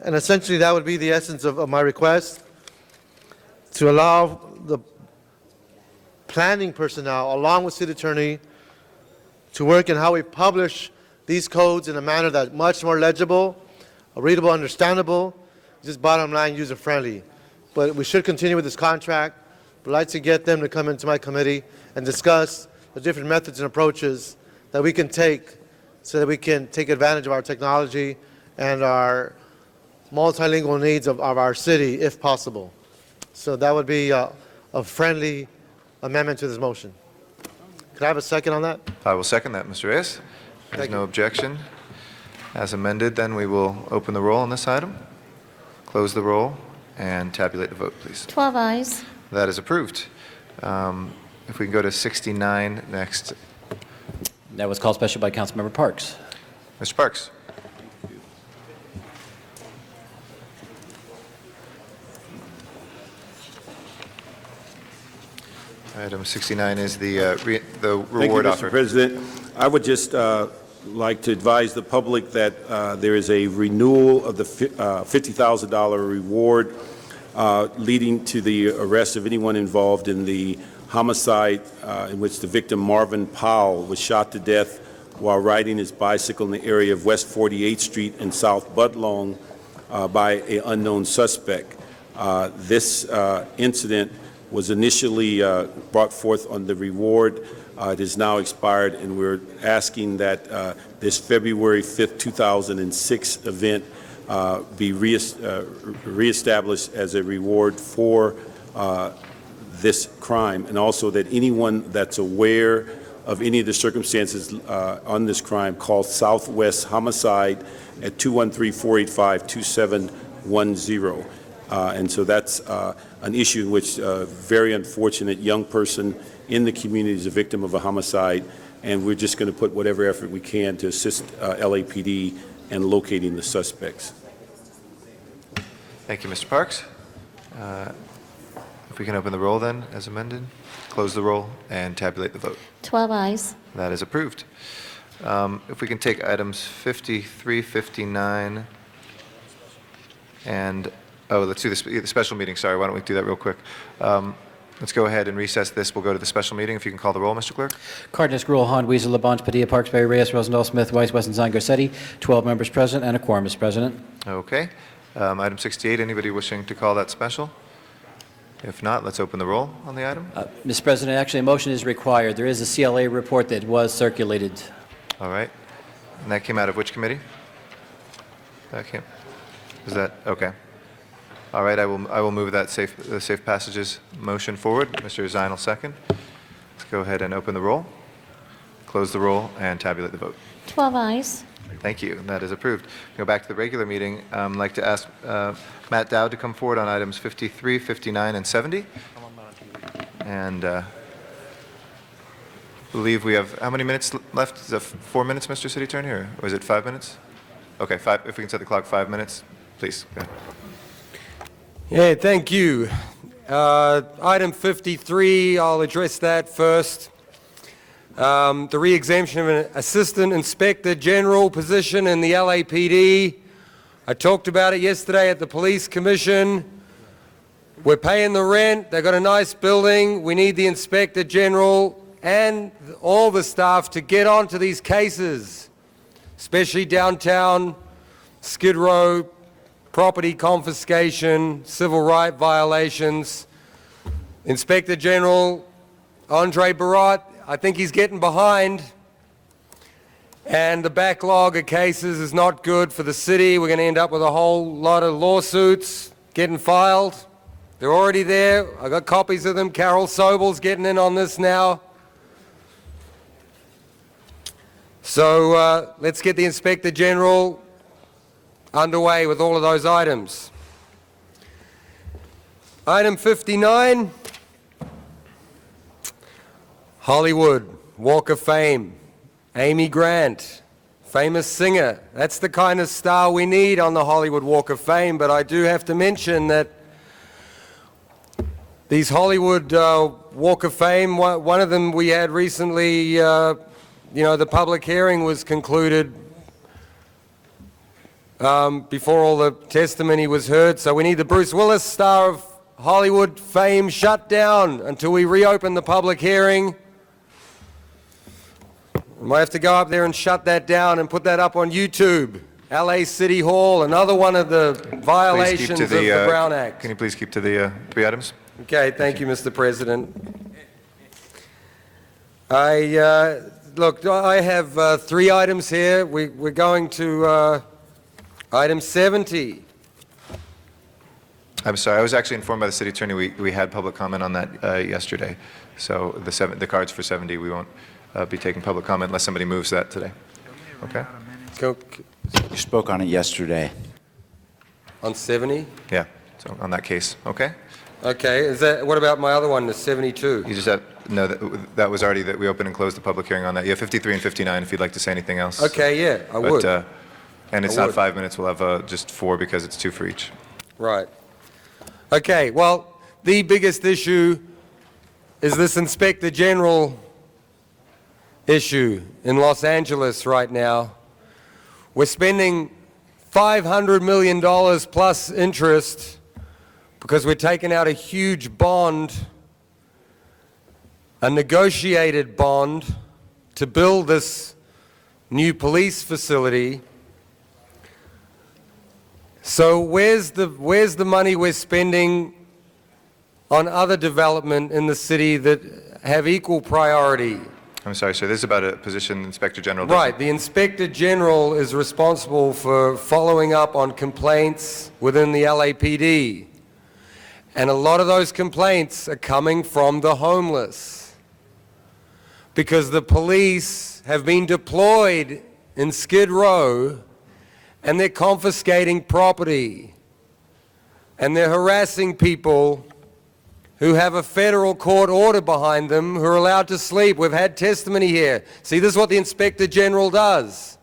And essentially that would be the essence of my request, to allow the planning personnel, along with City Attorney, to work in how we publish these codes in a manner that's much more legible, readable, understandable, just bottom line user-friendly. But we should continue with this contract. We'd like to get them to come into my committee and discuss the different methods and approaches that we can take so that we can take advantage of our technology and our multilingual needs of our city, if possible. So that would be a friendly amendment to this motion. Could I have a second on that? I will second that, Mr. Reyes. There's no objection. As amended, then we will open the roll on this item, close the roll, and tabulate the vote, please. 12 ayes. That is approved. If we can go to 69 next. That was called special by Councilmember Parks. Mr. Parks. Item 69 is the reward offer. Thank you, Mr. President. I would just like to advise the public that there is a renewal of the $50,000 reward leading to the arrest of anyone involved in the homicide in which the victim, Marvin Powell, was shot to death while riding his bicycle in the area of West 48th Street and South Budlong by an unknown suspect. This incident was initially brought forth on the reward. It is now expired, and we're asking that this February 5th, 2006 event be reestablished as a reward for this crime, and also that anyone that's aware of any of the circumstances on this crime call Southwest Homicide at 213-485-2710. And so that's an issue in which a very unfortunate young person in the community is a victim of a homicide, and we're just going to put whatever effort we can to assist LAPD in locating the suspects. Thank you, Mr. Parks. If we can open the roll then, as amended, close the roll, and tabulate the vote. 12 ayes. That is approved. If we can take items 53, 59, and, let's do the special meeting. Sorry, why don't we do that real quick? Let's go ahead and recess this. We'll go to the special meeting. If you can call the roll, Mr. Clerk. Cardenas, Gruel, Hahn, Weezer, Labange, Padilla, Parks, Berry, Reyes, Rosendahl, Smith, Weiss, Westenzine, Garcetti. 12 members present and a quorum, Mr. President. Okay. Item 68, anybody wishing to call that special? If not, let's open the roll on the item. Mr. President, actually, a motion is required. There is a CLA report that was circulated. All right. And that came out of which committee? Second. Is that, okay. All right, I will move that safe passages motion forward. Mr. Zine will second. Let's go ahead and open the roll, close the roll, and tabulate the vote. 12 eyes. Thank you. That is approved. Go back to the regular meeting. I'd like to ask Matt Dowd to come forward on items 53, 59, and 70. And believe we have, how many minutes left? Is it 4 minutes, Mr. City Attorney, or was it 5 minutes? Okay, if we can set the clock 5 minutes, please. Go ahead. Yeah, thank you. Item 53, I'll address that first. The re-exemption of an Assistant Inspector General position in the LAPD. I talked about it yesterday at the Police Commission. We're paying the rent, they've got a nice building, we need the Inspector General and all the staff to get onto these cases, especially downtown, Skid Row, property confiscation, civil right violations. Inspector General Andre Barat, I think he's getting behind, and the backlog of cases is not good for the city. We're going to end up with a whole lot of lawsuits getting filed. They're already there. I got copies of them. Carol Sobel's getting in on this now. So let's get the Inspector General underway with all of those items. Item 59, Hollywood Walk of Fame. Amy Grant, famous singer. That's the kind of star we need on the Hollywood Walk of Fame, but I do have to mention that these Hollywood Walk of Fame, one of them we had recently, the public hearing was concluded before all the testimony was heard. So we need the Bruce Willis star of Hollywood fame shut down until we reopen the public hearing. We might have to go up there and shut that down and put that up on YouTube. LA City Hall, another one of the violations of the Brown Act. Can you please keep to the 3 items? Okay, thank you, Mr. President. Look, I have 3 items here. We're going to item 70. I'm sorry, I was actually informed by the city attorney we had public comment on that yesterday. So the cards for 70, we won't be taking public comment unless somebody moves that today. Okay? You spoke on it yesterday. On 70? Yeah, so on that case, okay? Okay, what about my other one, the 72? You just have, no, that was already, that we opened and closed the public hearing on that. You have 53 and 59 if you'd like to say anything else. Okay, yeah, I would. And it's not 5 minutes, we'll have just 4 because it's 2 for each. Right. Okay, well, the biggest issue is this Inspector General issue in Los Angeles right now. We're spending $500 million plus interest because we're taking out a huge bond, a negotiated bond, to build this new police facility. So where's the money we're spending on other development in the city that have equal priority? I'm sorry, sir, this is about a position Inspector General doesn't. Right, the Inspector General is responsible for following up on complaints within the LAPD. And a lot of those complaints are coming from the homeless, because the police have been deployed in Skid Row and they're confiscating property and they're harassing people who have a federal court order behind them who are allowed to sleep. We've had testimony here. See, this is what the Inspector General does.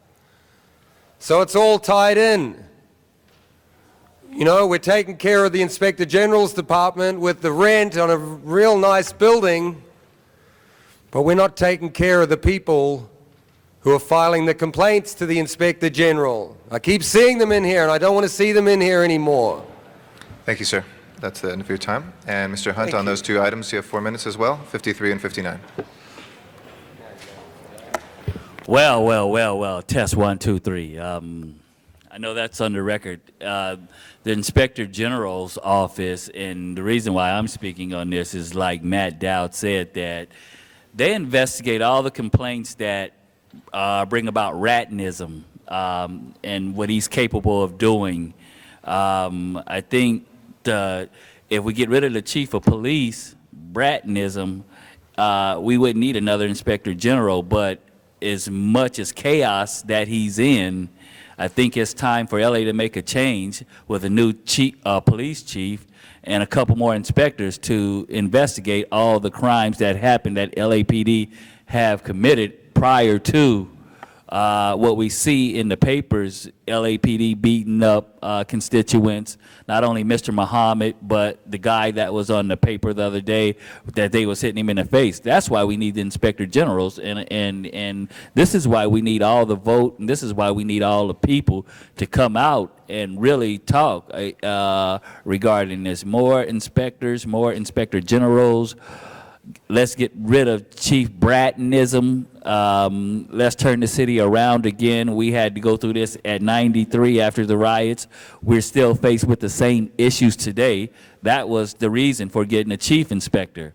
So it's all tied in. You know, we're taking care of the Inspector General's department with the rent on a real nice building, but we're not taking care of the people who are filing the complaints to the Inspector General. I keep seeing them in here, and I don't want to see them in here anymore. Thank you, sir. That's the end of your time. And Mr. Hunt, on those 2 items, you have 4 minutes as well, 53 and 59. Well. Test 1, 2, 3. I know that's on the record. The Inspector General's office, and the reason why I'm speaking on this is like Matt Dowd said, that they investigate all the complaints that bring about ratinism and what he's capable of doing. I think if we get rid of the chief of police, Brattonism, we wouldn't need another inspector general, but as much as chaos that he's in, I think it's time for LA to make a change with a new police chief and a couple more inspectors to investigate all the crimes that happened that LAPD have committed prior to what we see in the papers, LAPD beating up constituents, not only Mr. Muhammad, but the guy that was on the paper the other day that they was hitting him in the face. That's why we need the inspector generals, and this is why we need all the vote, and this is why we need all the people to come out and really talk regarding this. More inspectors, more inspector generals. Let's get rid of Chief Brattonism. Let's turn the city around again. We had to go through this at 93 after the riots. We're still faced with the same issues today. That was the reason for getting a chief inspector.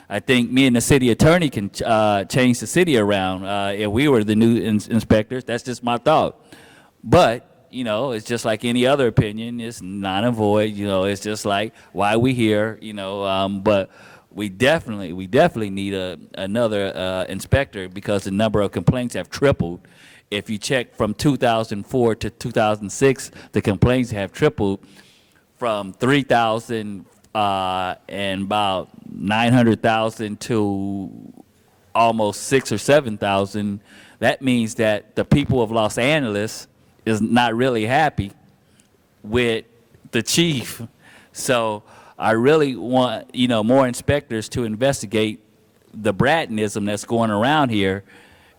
I think me and the city attorney can change the city around if we were the new inspectors. That's just my thought. But, you know, it's just like any other opinion. It's non and void. You know, it's just like why we here, you know, but we definitely need another inspector because the number of complaints have tripled. If you check from 2004 to 2006, the complaints have tripled from 3,000 and about 900,000 to almost 6,000 or 7,000. That means that the people of Los Angeles is not really happy with the chief. So I really want, you know, more inspectors to investigate the Brattonism that's going around here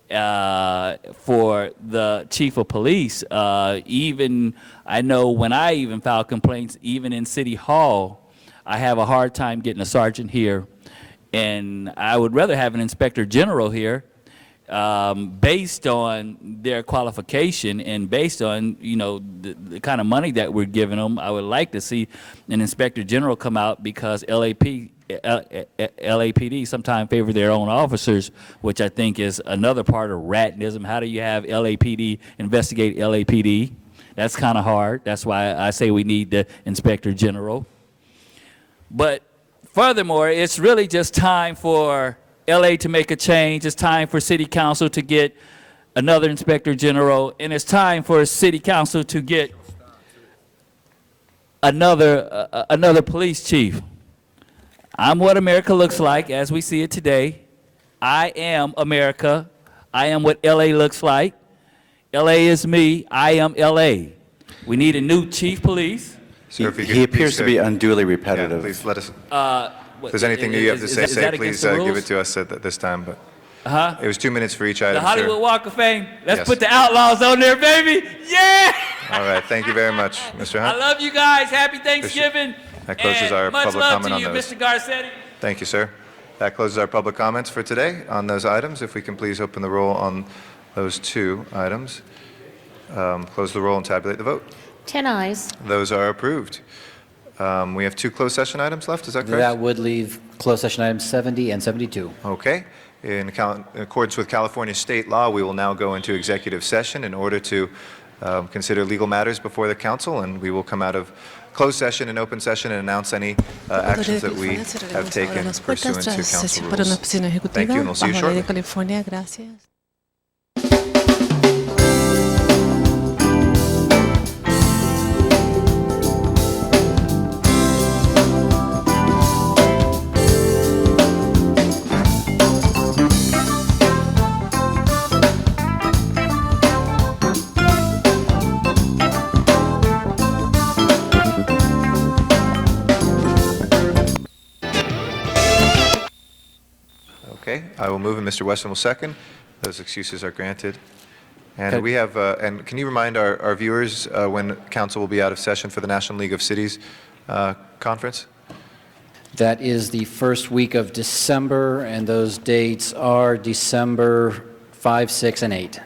for the chief of police. Even, I know when I even file complaints, even in City Hall, I have a hard time getting a sergeant here. And I would rather have an inspector general here based on their qualification and based on, you know, the kind of money that we're giving them. I would like to see an inspector general come out because LAPD sometimes favor their own officers, which I think is another part of Rattonism. How do you have LAPD investigate LAPD? That's kind of hard. That's why I say we need the inspector general. But furthermore, it's really just time for LA to make a change. It's time for City Council to get another inspector general, and it's time for City Council to get another police chief. I'm what America looks like as we see it today. I am America. I am what LA looks like. LA is me. I am LA. We need a new chief police. Sir, if you could He appears to please, be unduly repetitive. Yeah, please let us. If there's anything new you have to say, please give it to us at this time. But it was 2 minutes for each item. The Hollywood sir. Walk of Fame. Let's Yes. put the Outlaws on there, baby. Yeah! All right, thank you very much, Mr. I Hunt. love you guys. Happy Thanksgiving. That closes and our much public love comment to on you, those. Mr. Garcetti. Thank you, sir. That closes our public comments for today on those items. If we can please open the roll on those two items. Close the roll and tabulate the vote. 10 ayes. Those are approved. We have two closed session items left, is that correct? That would leave closed session items 70 and 72. Okay. In accordance with California state law, we will now go into executive session in order to consider legal matters before the council, and we will come out of closed session and open session and announce any actions that we have taken pursuant to council rules. Thank you, and we'll see you shortly. California, gracias. Okay, I will move and Mr. Weston will second. Those excuses are granted. And Okay. we have, and can you remind our viewers when council will be out of session for the National League of Cities conference? That is the first week of December, and those dates are December 5, 6, and 8.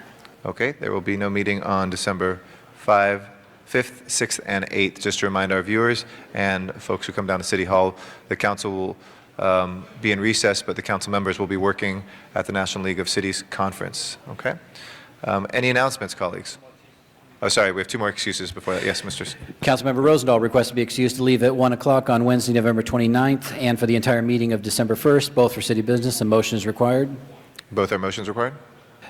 Okay, there will be no meeting on December 5th, 6th, and 8th. Just to remind our viewers and folks who come down to City Hall, the council will be in recess, but the council members will be working at the National League of Cities conference. Okay? Any announcements, colleagues? Oh, sorry, we have two more excuses before that. Yes, Mr. Councilmember Rosendahl requests to be excused to leave at 1 o'clock on Wednesday, November 29th, and for the entire meeting of December 1st, both for city business. A motion is required. Both are motions required?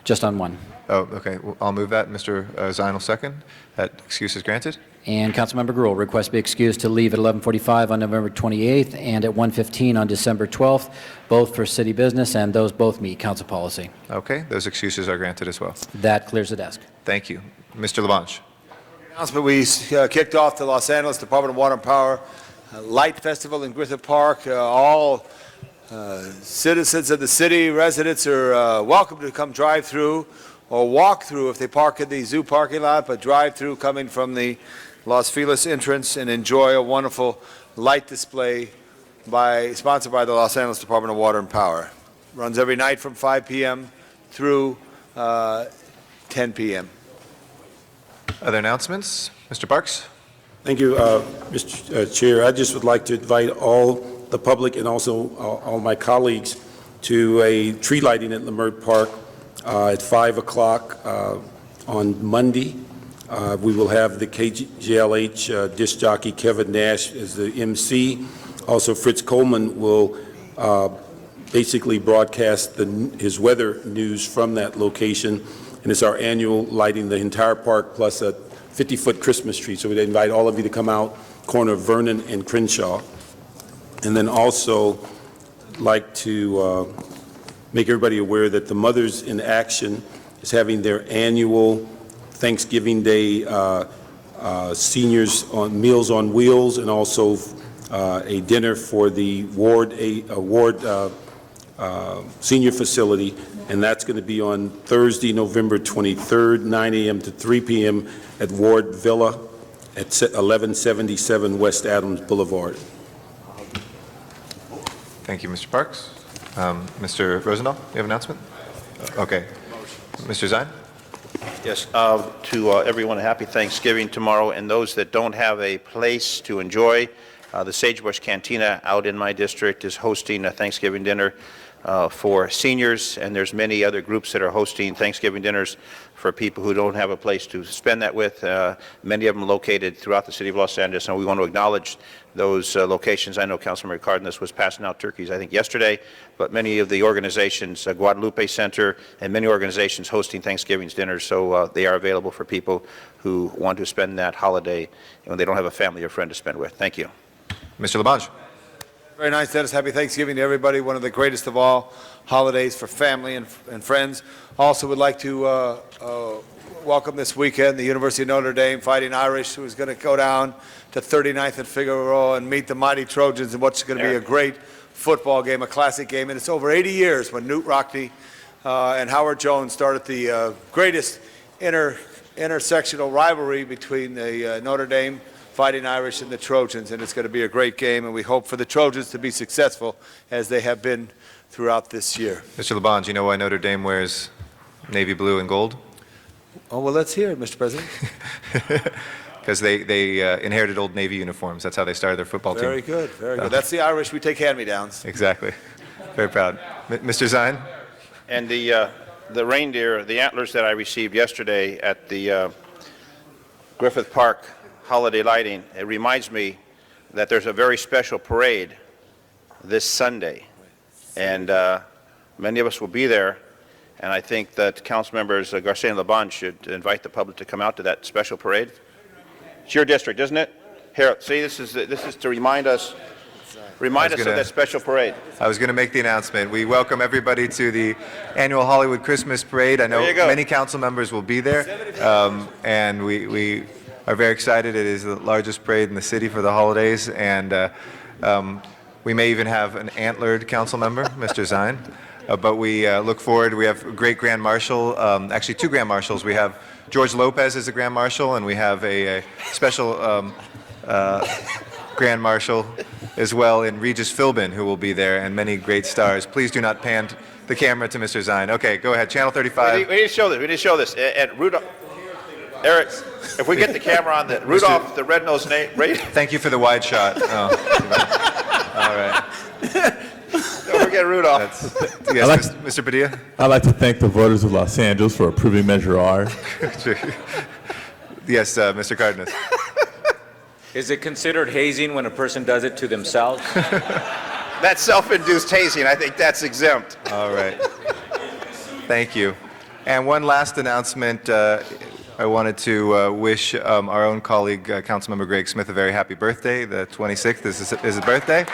Just on one. Oh, okay. Well, I'll move that. Mr. Zine will second. That excuse is granted. And Councilmember Grewal requests to be excused to leave at 11:45 on November 28th and at 1:15 on December 12th, both for city business, and those both meet council policy. Okay, those excuses are granted as well. That clears the desk. Thank you. Mr. Labange. Announcement, we kicked off the Los Angeles Department of Water and Power Light Festival in Griffith Park. All citizens of the city, residents are welcome to come drive through or walk through if they park in the zoo parking lot, but drive through coming from the Los Feliz entrance and enjoy a wonderful light display sponsored by the Los Angeles Department of Water and Power. Runs every night from 5 p.m. through 10 p.m. Other announcements? Mr. Parks? Thank you, Mr. Chair. I just would like to invite all the public and also all my colleagues to a tree lighting at Leimert Park at 5 o'clock on Monday. We will have the KJLH disc jockey Kevin Nash as the MC. Also, Fritz Coleman will basically broadcast his weather news from that location. And it's our annual lighting the entire park plus a 50-foot Christmas tree. So we'd invite all of you to come out, corner of Vernon and Crenshaw. And then also like to make everybody aware that the Mothers in Action is having their annual Thanksgiving Day seniors on Meals on Wheels, and also a dinner for the Ward senior facility, and that's going to be on Thursday, November 23rd, 9 a.m. to 3 p.m. at Ward Villa at 1177 West Adams Boulevard. Thank you, Mr. Parks. Mr. Rosendahl, you have an announcement? Okay. Mr. Zine? Yes, to everyone, a happy Thanksgiving tomorrow, and those that don't have a place to enjoy, the Sagebrush Cantina out in my district is hosting a Thanksgiving dinner for seniors, and there's many other groups that are hosting Thanksgiving dinners for people who don't have a place to spend that with, many of them located throughout the city of Los Angeles, and we want to acknowledge those locations. I know Councilmember Cardenas was passing out turkeys, I think, yesterday, but many of the organizations, Guadalupe Center, and many organizations hosting Thanksgiving dinners, so they are available for people who want to spend that holiday when they don't have a family or friend to spend with. Thank you. Mr. Labange. Very nice, Dennis. Happy Thanksgiving to everybody. One of the greatest of all holidays for family and friends. Also would like to welcome this weekend the University of Notre Dame Fighting Irish, who is going to go down to 39th and Figueroa and meet the mighty Trojans in what's going to be a great football game, a classic game. And it's over 80 years when Newt Rockne and Howard Jones started the greatest intersectional rivalry between the Notre Dame Fighting Irish and the Trojans, and it's going to be a great game, and we hope for the Trojans to be successful as they have been throughout this year. Mr. Labange, you know why Notre Dame wears navy blue and gold? Oh, well, let's hear it, Mr. President. Because they inherited old Navy uniforms. That's how they started their football team. Very good, very good. That's the Irish. We take hand-me-downs. Exactly. Very proud. Mr. Zine? And the reindeer, the antlers that I received yesterday at the Griffith Park holiday lighting, it reminds me that there's a very special parade this Sunday, and many of us will be there, and I think that council members Garcia and Labange should invite the public to come out to that special parade. It's your district, isn't it? Here, see, this is to remind us of that special parade. I was going to make the announcement. We welcome everybody to the annual Hollywood Christmas Parade. I know many council members will be there, and we are very excited. It is the largest parade in the city for the holidays, and we may even have an antlered council member, Mr. Zine. But we look forward. We have a great Grand Marshal, actually two Grand Marshals. We have George Lopez as the Grand Marshal, and we have a special Grand Marshal as well in Regis Philbin, who will be there, and many great stars. Please do not pan the camera to Mr. Zine. Okay, go ahead. Channel 35. We need to show this. We need to show this. And Rudolph, Eric, if we get the camera on the Rudolph the Red-Nosed Reindeer. Thank you for the wide shot. Oh, all right. Don't forget Rudolph. Yes, Mr. Padilla. I'd like to thank the voters of Los Angeles for approving Measure R. Yes, Mr. Cardenas. Is it considered hazing when a person does it to themselves? That's self-induced hazing. I think that's exempt. All right. Thank you. And one last announcement. I wanted to wish our own colleague, Councilmember Greg Smith, a very happy birthday. The 26th is his birthday.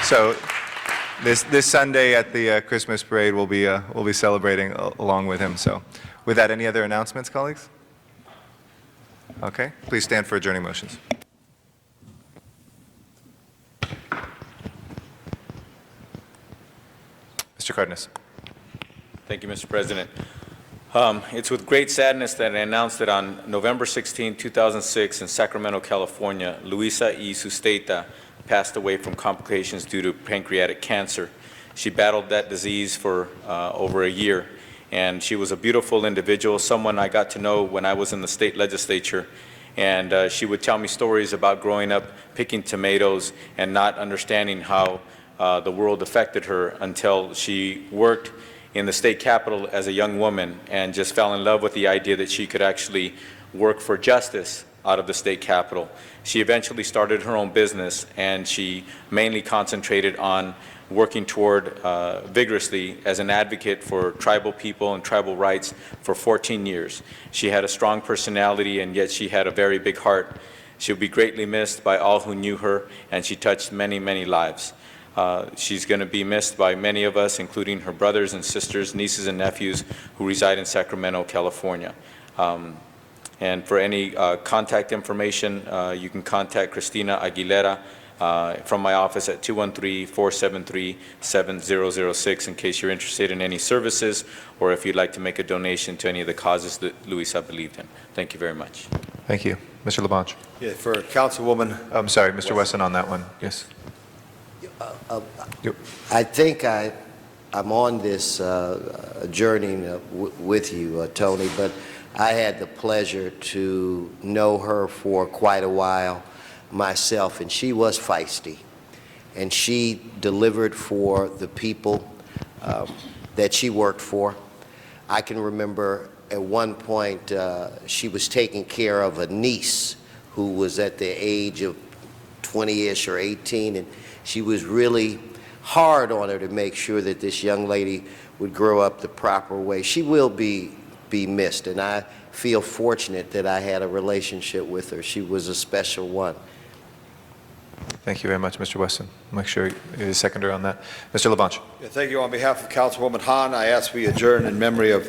So this Sunday at the Christmas parade, we'll be celebrating along with him. So with that, any other announcements, colleagues? Okay. Please stand for adjourning motions. Mr. Cardenas. Thank you, Mr. President. It's with great sadness that I announce that on November 16, 2006, in Sacramento, California, Luisa E. Susteta passed away from complications due to pancreatic cancer. She battled that disease for over a year, and she was a beautiful individual, someone I got to know when I was in the state legislature. And she would tell me stories about growing up picking tomatoes and not understanding how the world affected her until she worked in the state capitol as a young woman and just fell in love with the idea that she could actually work for justice out of the state capitol. She eventually started her own business, and she mainly concentrated on working toward vigorously as an advocate for tribal people and tribal rights for 14 years. She had a strong personality, and yet she had a very big heart. She'll be greatly missed by all who knew her, and she touched many, many lives. She's going to be missed by many of us, including her brothers and sisters, nieces and nephews who reside in Sacramento, California. And for any contact information, you can contact Christina Aguilera from my office at 213-473-7006 in case you're interested in any services or if you'd like to make a donation to any of the causes that Luisa believed in. Thank you very much. Thank you. Mr. LaBonge. Yeah, for Councilwoman. I'm sorry, Mr. Wesson on that one. Yes. I think I'm on this journey with you, Tony, but I had the pleasure to know her for quite a while myself, and she was feisty, and she delivered for the people that she worked for. I can remember at one point she was taking care of a niece who was at the age of 20-ish or 18, and she was really hard on her to make sure that this young lady would grow up the proper way. She will be missed, and I feel fortunate that I had a relationship with her. She was a special one. Thank you very much, Mr. Wesson. Make sure you're the seconder on that. Mr. LaBonge. Yeah, thank you. On behalf of Councilwoman Hahn, I ask we adjourn in memory of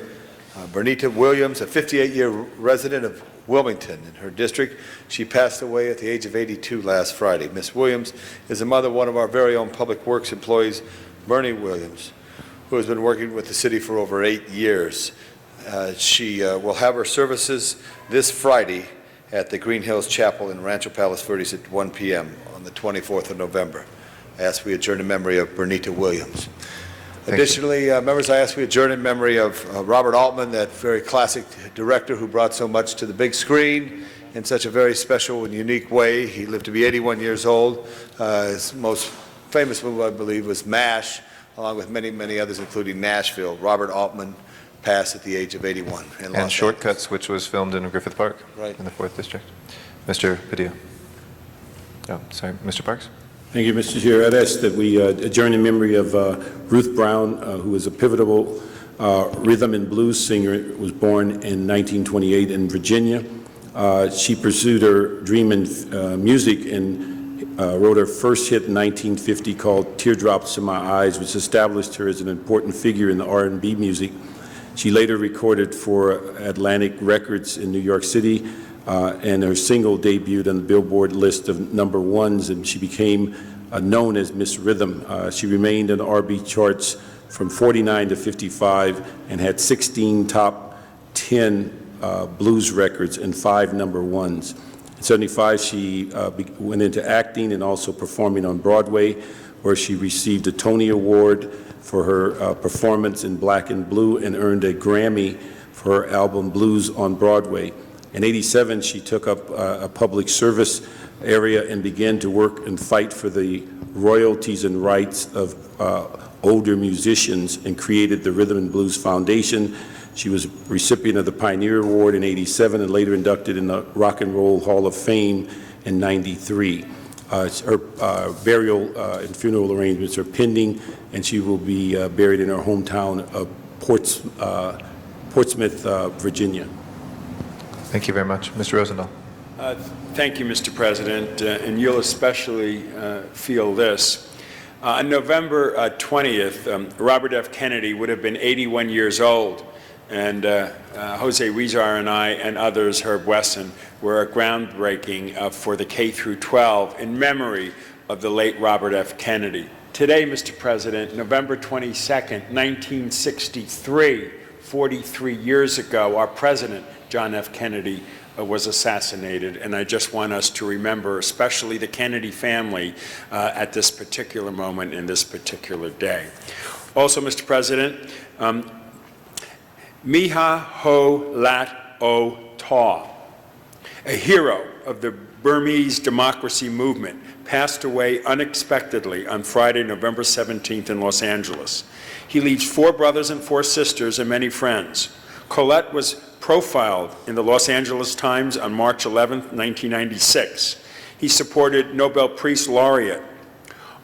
Bernita Williams, a 58-year resident of Wilmington in her district. She passed away at the age of 82 last Friday. Ms. Williams is the mother of one of our very own Public Works employees, Bernie Williams, who has been working with the city for over 8 years. She will have her services this Friday at the Green Hills Chapel in Rancho Palos Verdes at 1 p.m. on the 24th of November. I ask we adjourn in memory of Bernita Williams. Additionally, members, I ask we adjourn in memory of Robert Altman, that very classic director who brought so much to the big screen in such a very special and unique way. He lived to be 81 years old. His most famous movie, I believe, was MASH, along with many, many others, including Nashville. Robert Altman passed at the age of 81. And Shortcuts, which was filmed in Griffith Park, in the 4th District. Mr. Padilla. Oh, sorry, Mr. Parks. Thank you, Mr. Chair. I'd ask that we adjourn in memory of Ruth Brown, who was a pivotal rhythm and blues singer, was born in 1928 in Virginia. She pursued her dream in music and wrote her first hit in 1950 called Teardrops in My Eyes, which established her as an important figure in the R&B music. She later recorded for Atlantic Records in New York City, and her single debuted on the Billboard list of #1s, and she became known as Miss Rhythm. She remained in the R&B charts from 49 to 55 and had 16 top 10 blues records and 5 #1s. In 75, she went into acting and also performing on Broadway, where she received a Tony Award for her performance in Black and Blue and earned a Grammy for her album Blues on Broadway. In 87, she took up a public service area and began to work and fight for the royalties and rights of older musicians and created the Rhythm and Blues Foundation She was recipient of the Pioneer Award in '87 and later inducted in the Rock and Roll Hall of Fame in '93. Her burial and funeral arrangements are pending, and she will be buried in her hometown of Portsmouth, Virginia. Thank you very much. Mr. Rosendahl. Thank you, Mr. President, and you'll especially feel this. On November 20th, Robert F. Kennedy would have been 81 years old, and Jose Huizar and I and others, Herb Wesson, were groundbreaking for the K through 12 in memory of the late Robert F. Kennedy. Today, Mr. President, November 22nd, 1963, 43 years ago, our president, John F. Kennedy, was assassinated, and I just want us to remember, especially the Kennedy family, at this particular moment in this particular day. Also, Mr. President, Miha Ho Lat O Ta, a hero of the Burmese democracy movement, passed away unexpectedly on Friday, November 17th in Los Angeles. He leaves 4 brothers and 4 sisters and many friends. Colette was profiled in the Los Angeles Times on March 11, 1996. He supported Nobel Peace Laureate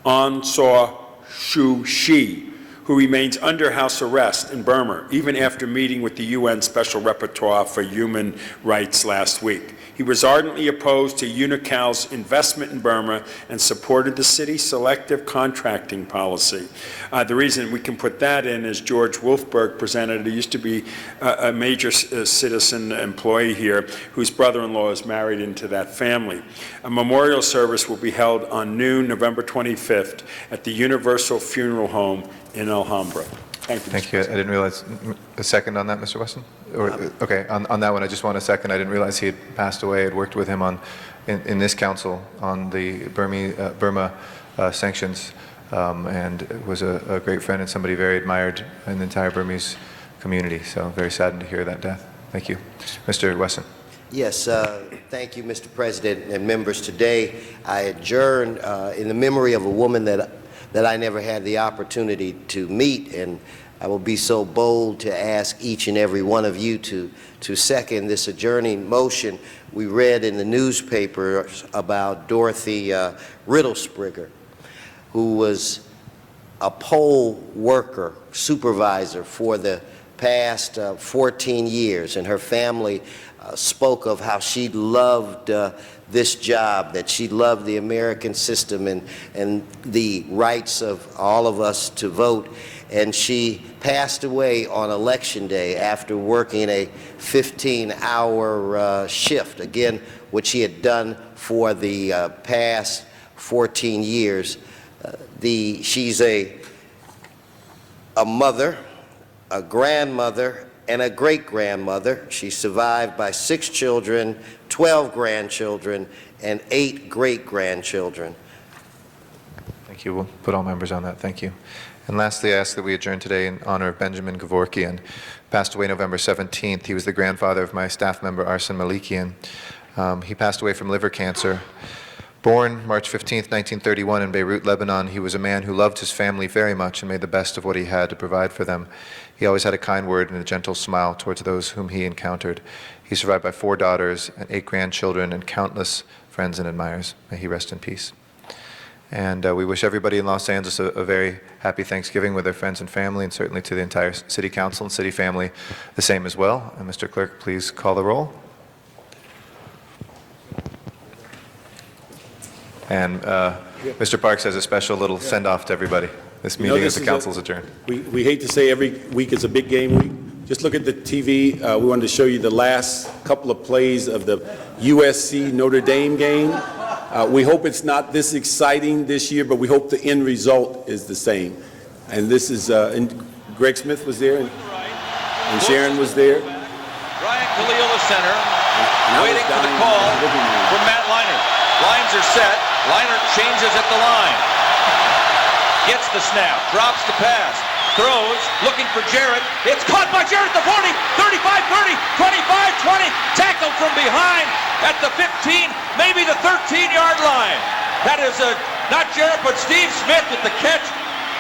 Aung San Suu Kyi, who remains under house arrest in Burma, even after meeting with the UN Special Rapporteur for Human Rights last week. He was ardently opposed to UNICAL's investment in Burma and supported the city's selective contracting policy. The reason we can put that in is George Wolfberg presented, he used to be a major citizen employee here, whose brother-in-law is married into that family. A memorial service will be held on noon, November 25th, at the Universal Funeral Home in Alhambra. Thank you. Thank you. I didn't realize a second on that, Mr. Wesson. Okay, on that one, I just want a second. I didn't realize he had passed away. I had worked with him in this council on the Burma sanctions, and was a great friend and somebody very admired in the entire Burmese community. So very saddened to hear that death. Thank you, Mr. Wesson. Yes, thank you, Mr. President and members. Today, I adjourn in the memory of a woman that I never had the opportunity to meet, and I will be so bold to ask each and every one of you to second this adjourning motion. We read in the newspaper about Dorothy Riddlespringer, who was a poll worker, supervisor for the past 14 years, and her family spoke of how she loved this job, that she loved the American system and the rights of all of us to vote. And she passed away on Election Day after working a 15-hour shift, again, what she had done for the past 14 years. She's a mother, a grandmother, and a great-grandmother. She's survived by 6 children, 12 grandchildren, and 8 great-grandchildren. Thank you. We'll put all members on that. Thank you. And lastly, I ask that we adjourn today in honor of Benjamin Kevorkian, passed away November 17th. He was the grandfather of my staff member, Arsen Malikian. He passed away from liver cancer. Born March 15th, 1931 in Beirut, Lebanon, he was a man who loved his family very much and made the best of what he had to provide for them. He always had a kind word and a gentle smile towards those whom he encountered. He's survived by 4 daughters and 8 grandchildren and countless friends and admirers. May he rest in peace. And we wish everybody in Los Angeles a very happy Thanksgiving with their friends and family, and certainly to the entire city council and city family the same as well. And Mr. Clerk, please call the roll. And Mr. Parks has a special little send-off to everybody. This meeting of the council is adjourned. We hate to say every week is a big game week. Just look at the TV. We wanted to show you the last couple of plays of the USC Notre Dame game. We hope it's not this exciting this year, but we hope the end result is the same. And this is, and Greg Smith was there, and Sharon was there. Ryan Khalil, the center, waiting for the call from Matt Leinart. Lines are set. Leinart changes at the line. Gets the snap, drops the pass, throws, looking for Jarrett. It's caught by Jarrett at the 40, 35, 30, 25, 20. Tackled from behind at the 15, maybe the 13-yard line. That is not Jarrett, but Steve Smith with the catch.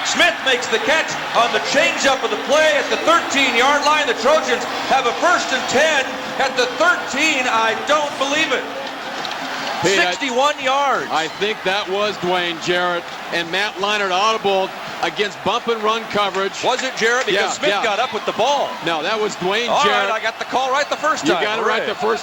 Smith makes the catch on the changeup of the play at the 13-yard line. The Trojans have a 1st and 10 at the 13. I don't believe it. 61 yards. I think that was Dwayne Jarrett, and Matt Leinart audible against bump and run coverage. Was it Jarrett? Because Smith got up with the ball. No, that was Dwayne All Jarrett. right, I got the call right the first time. You got it right the first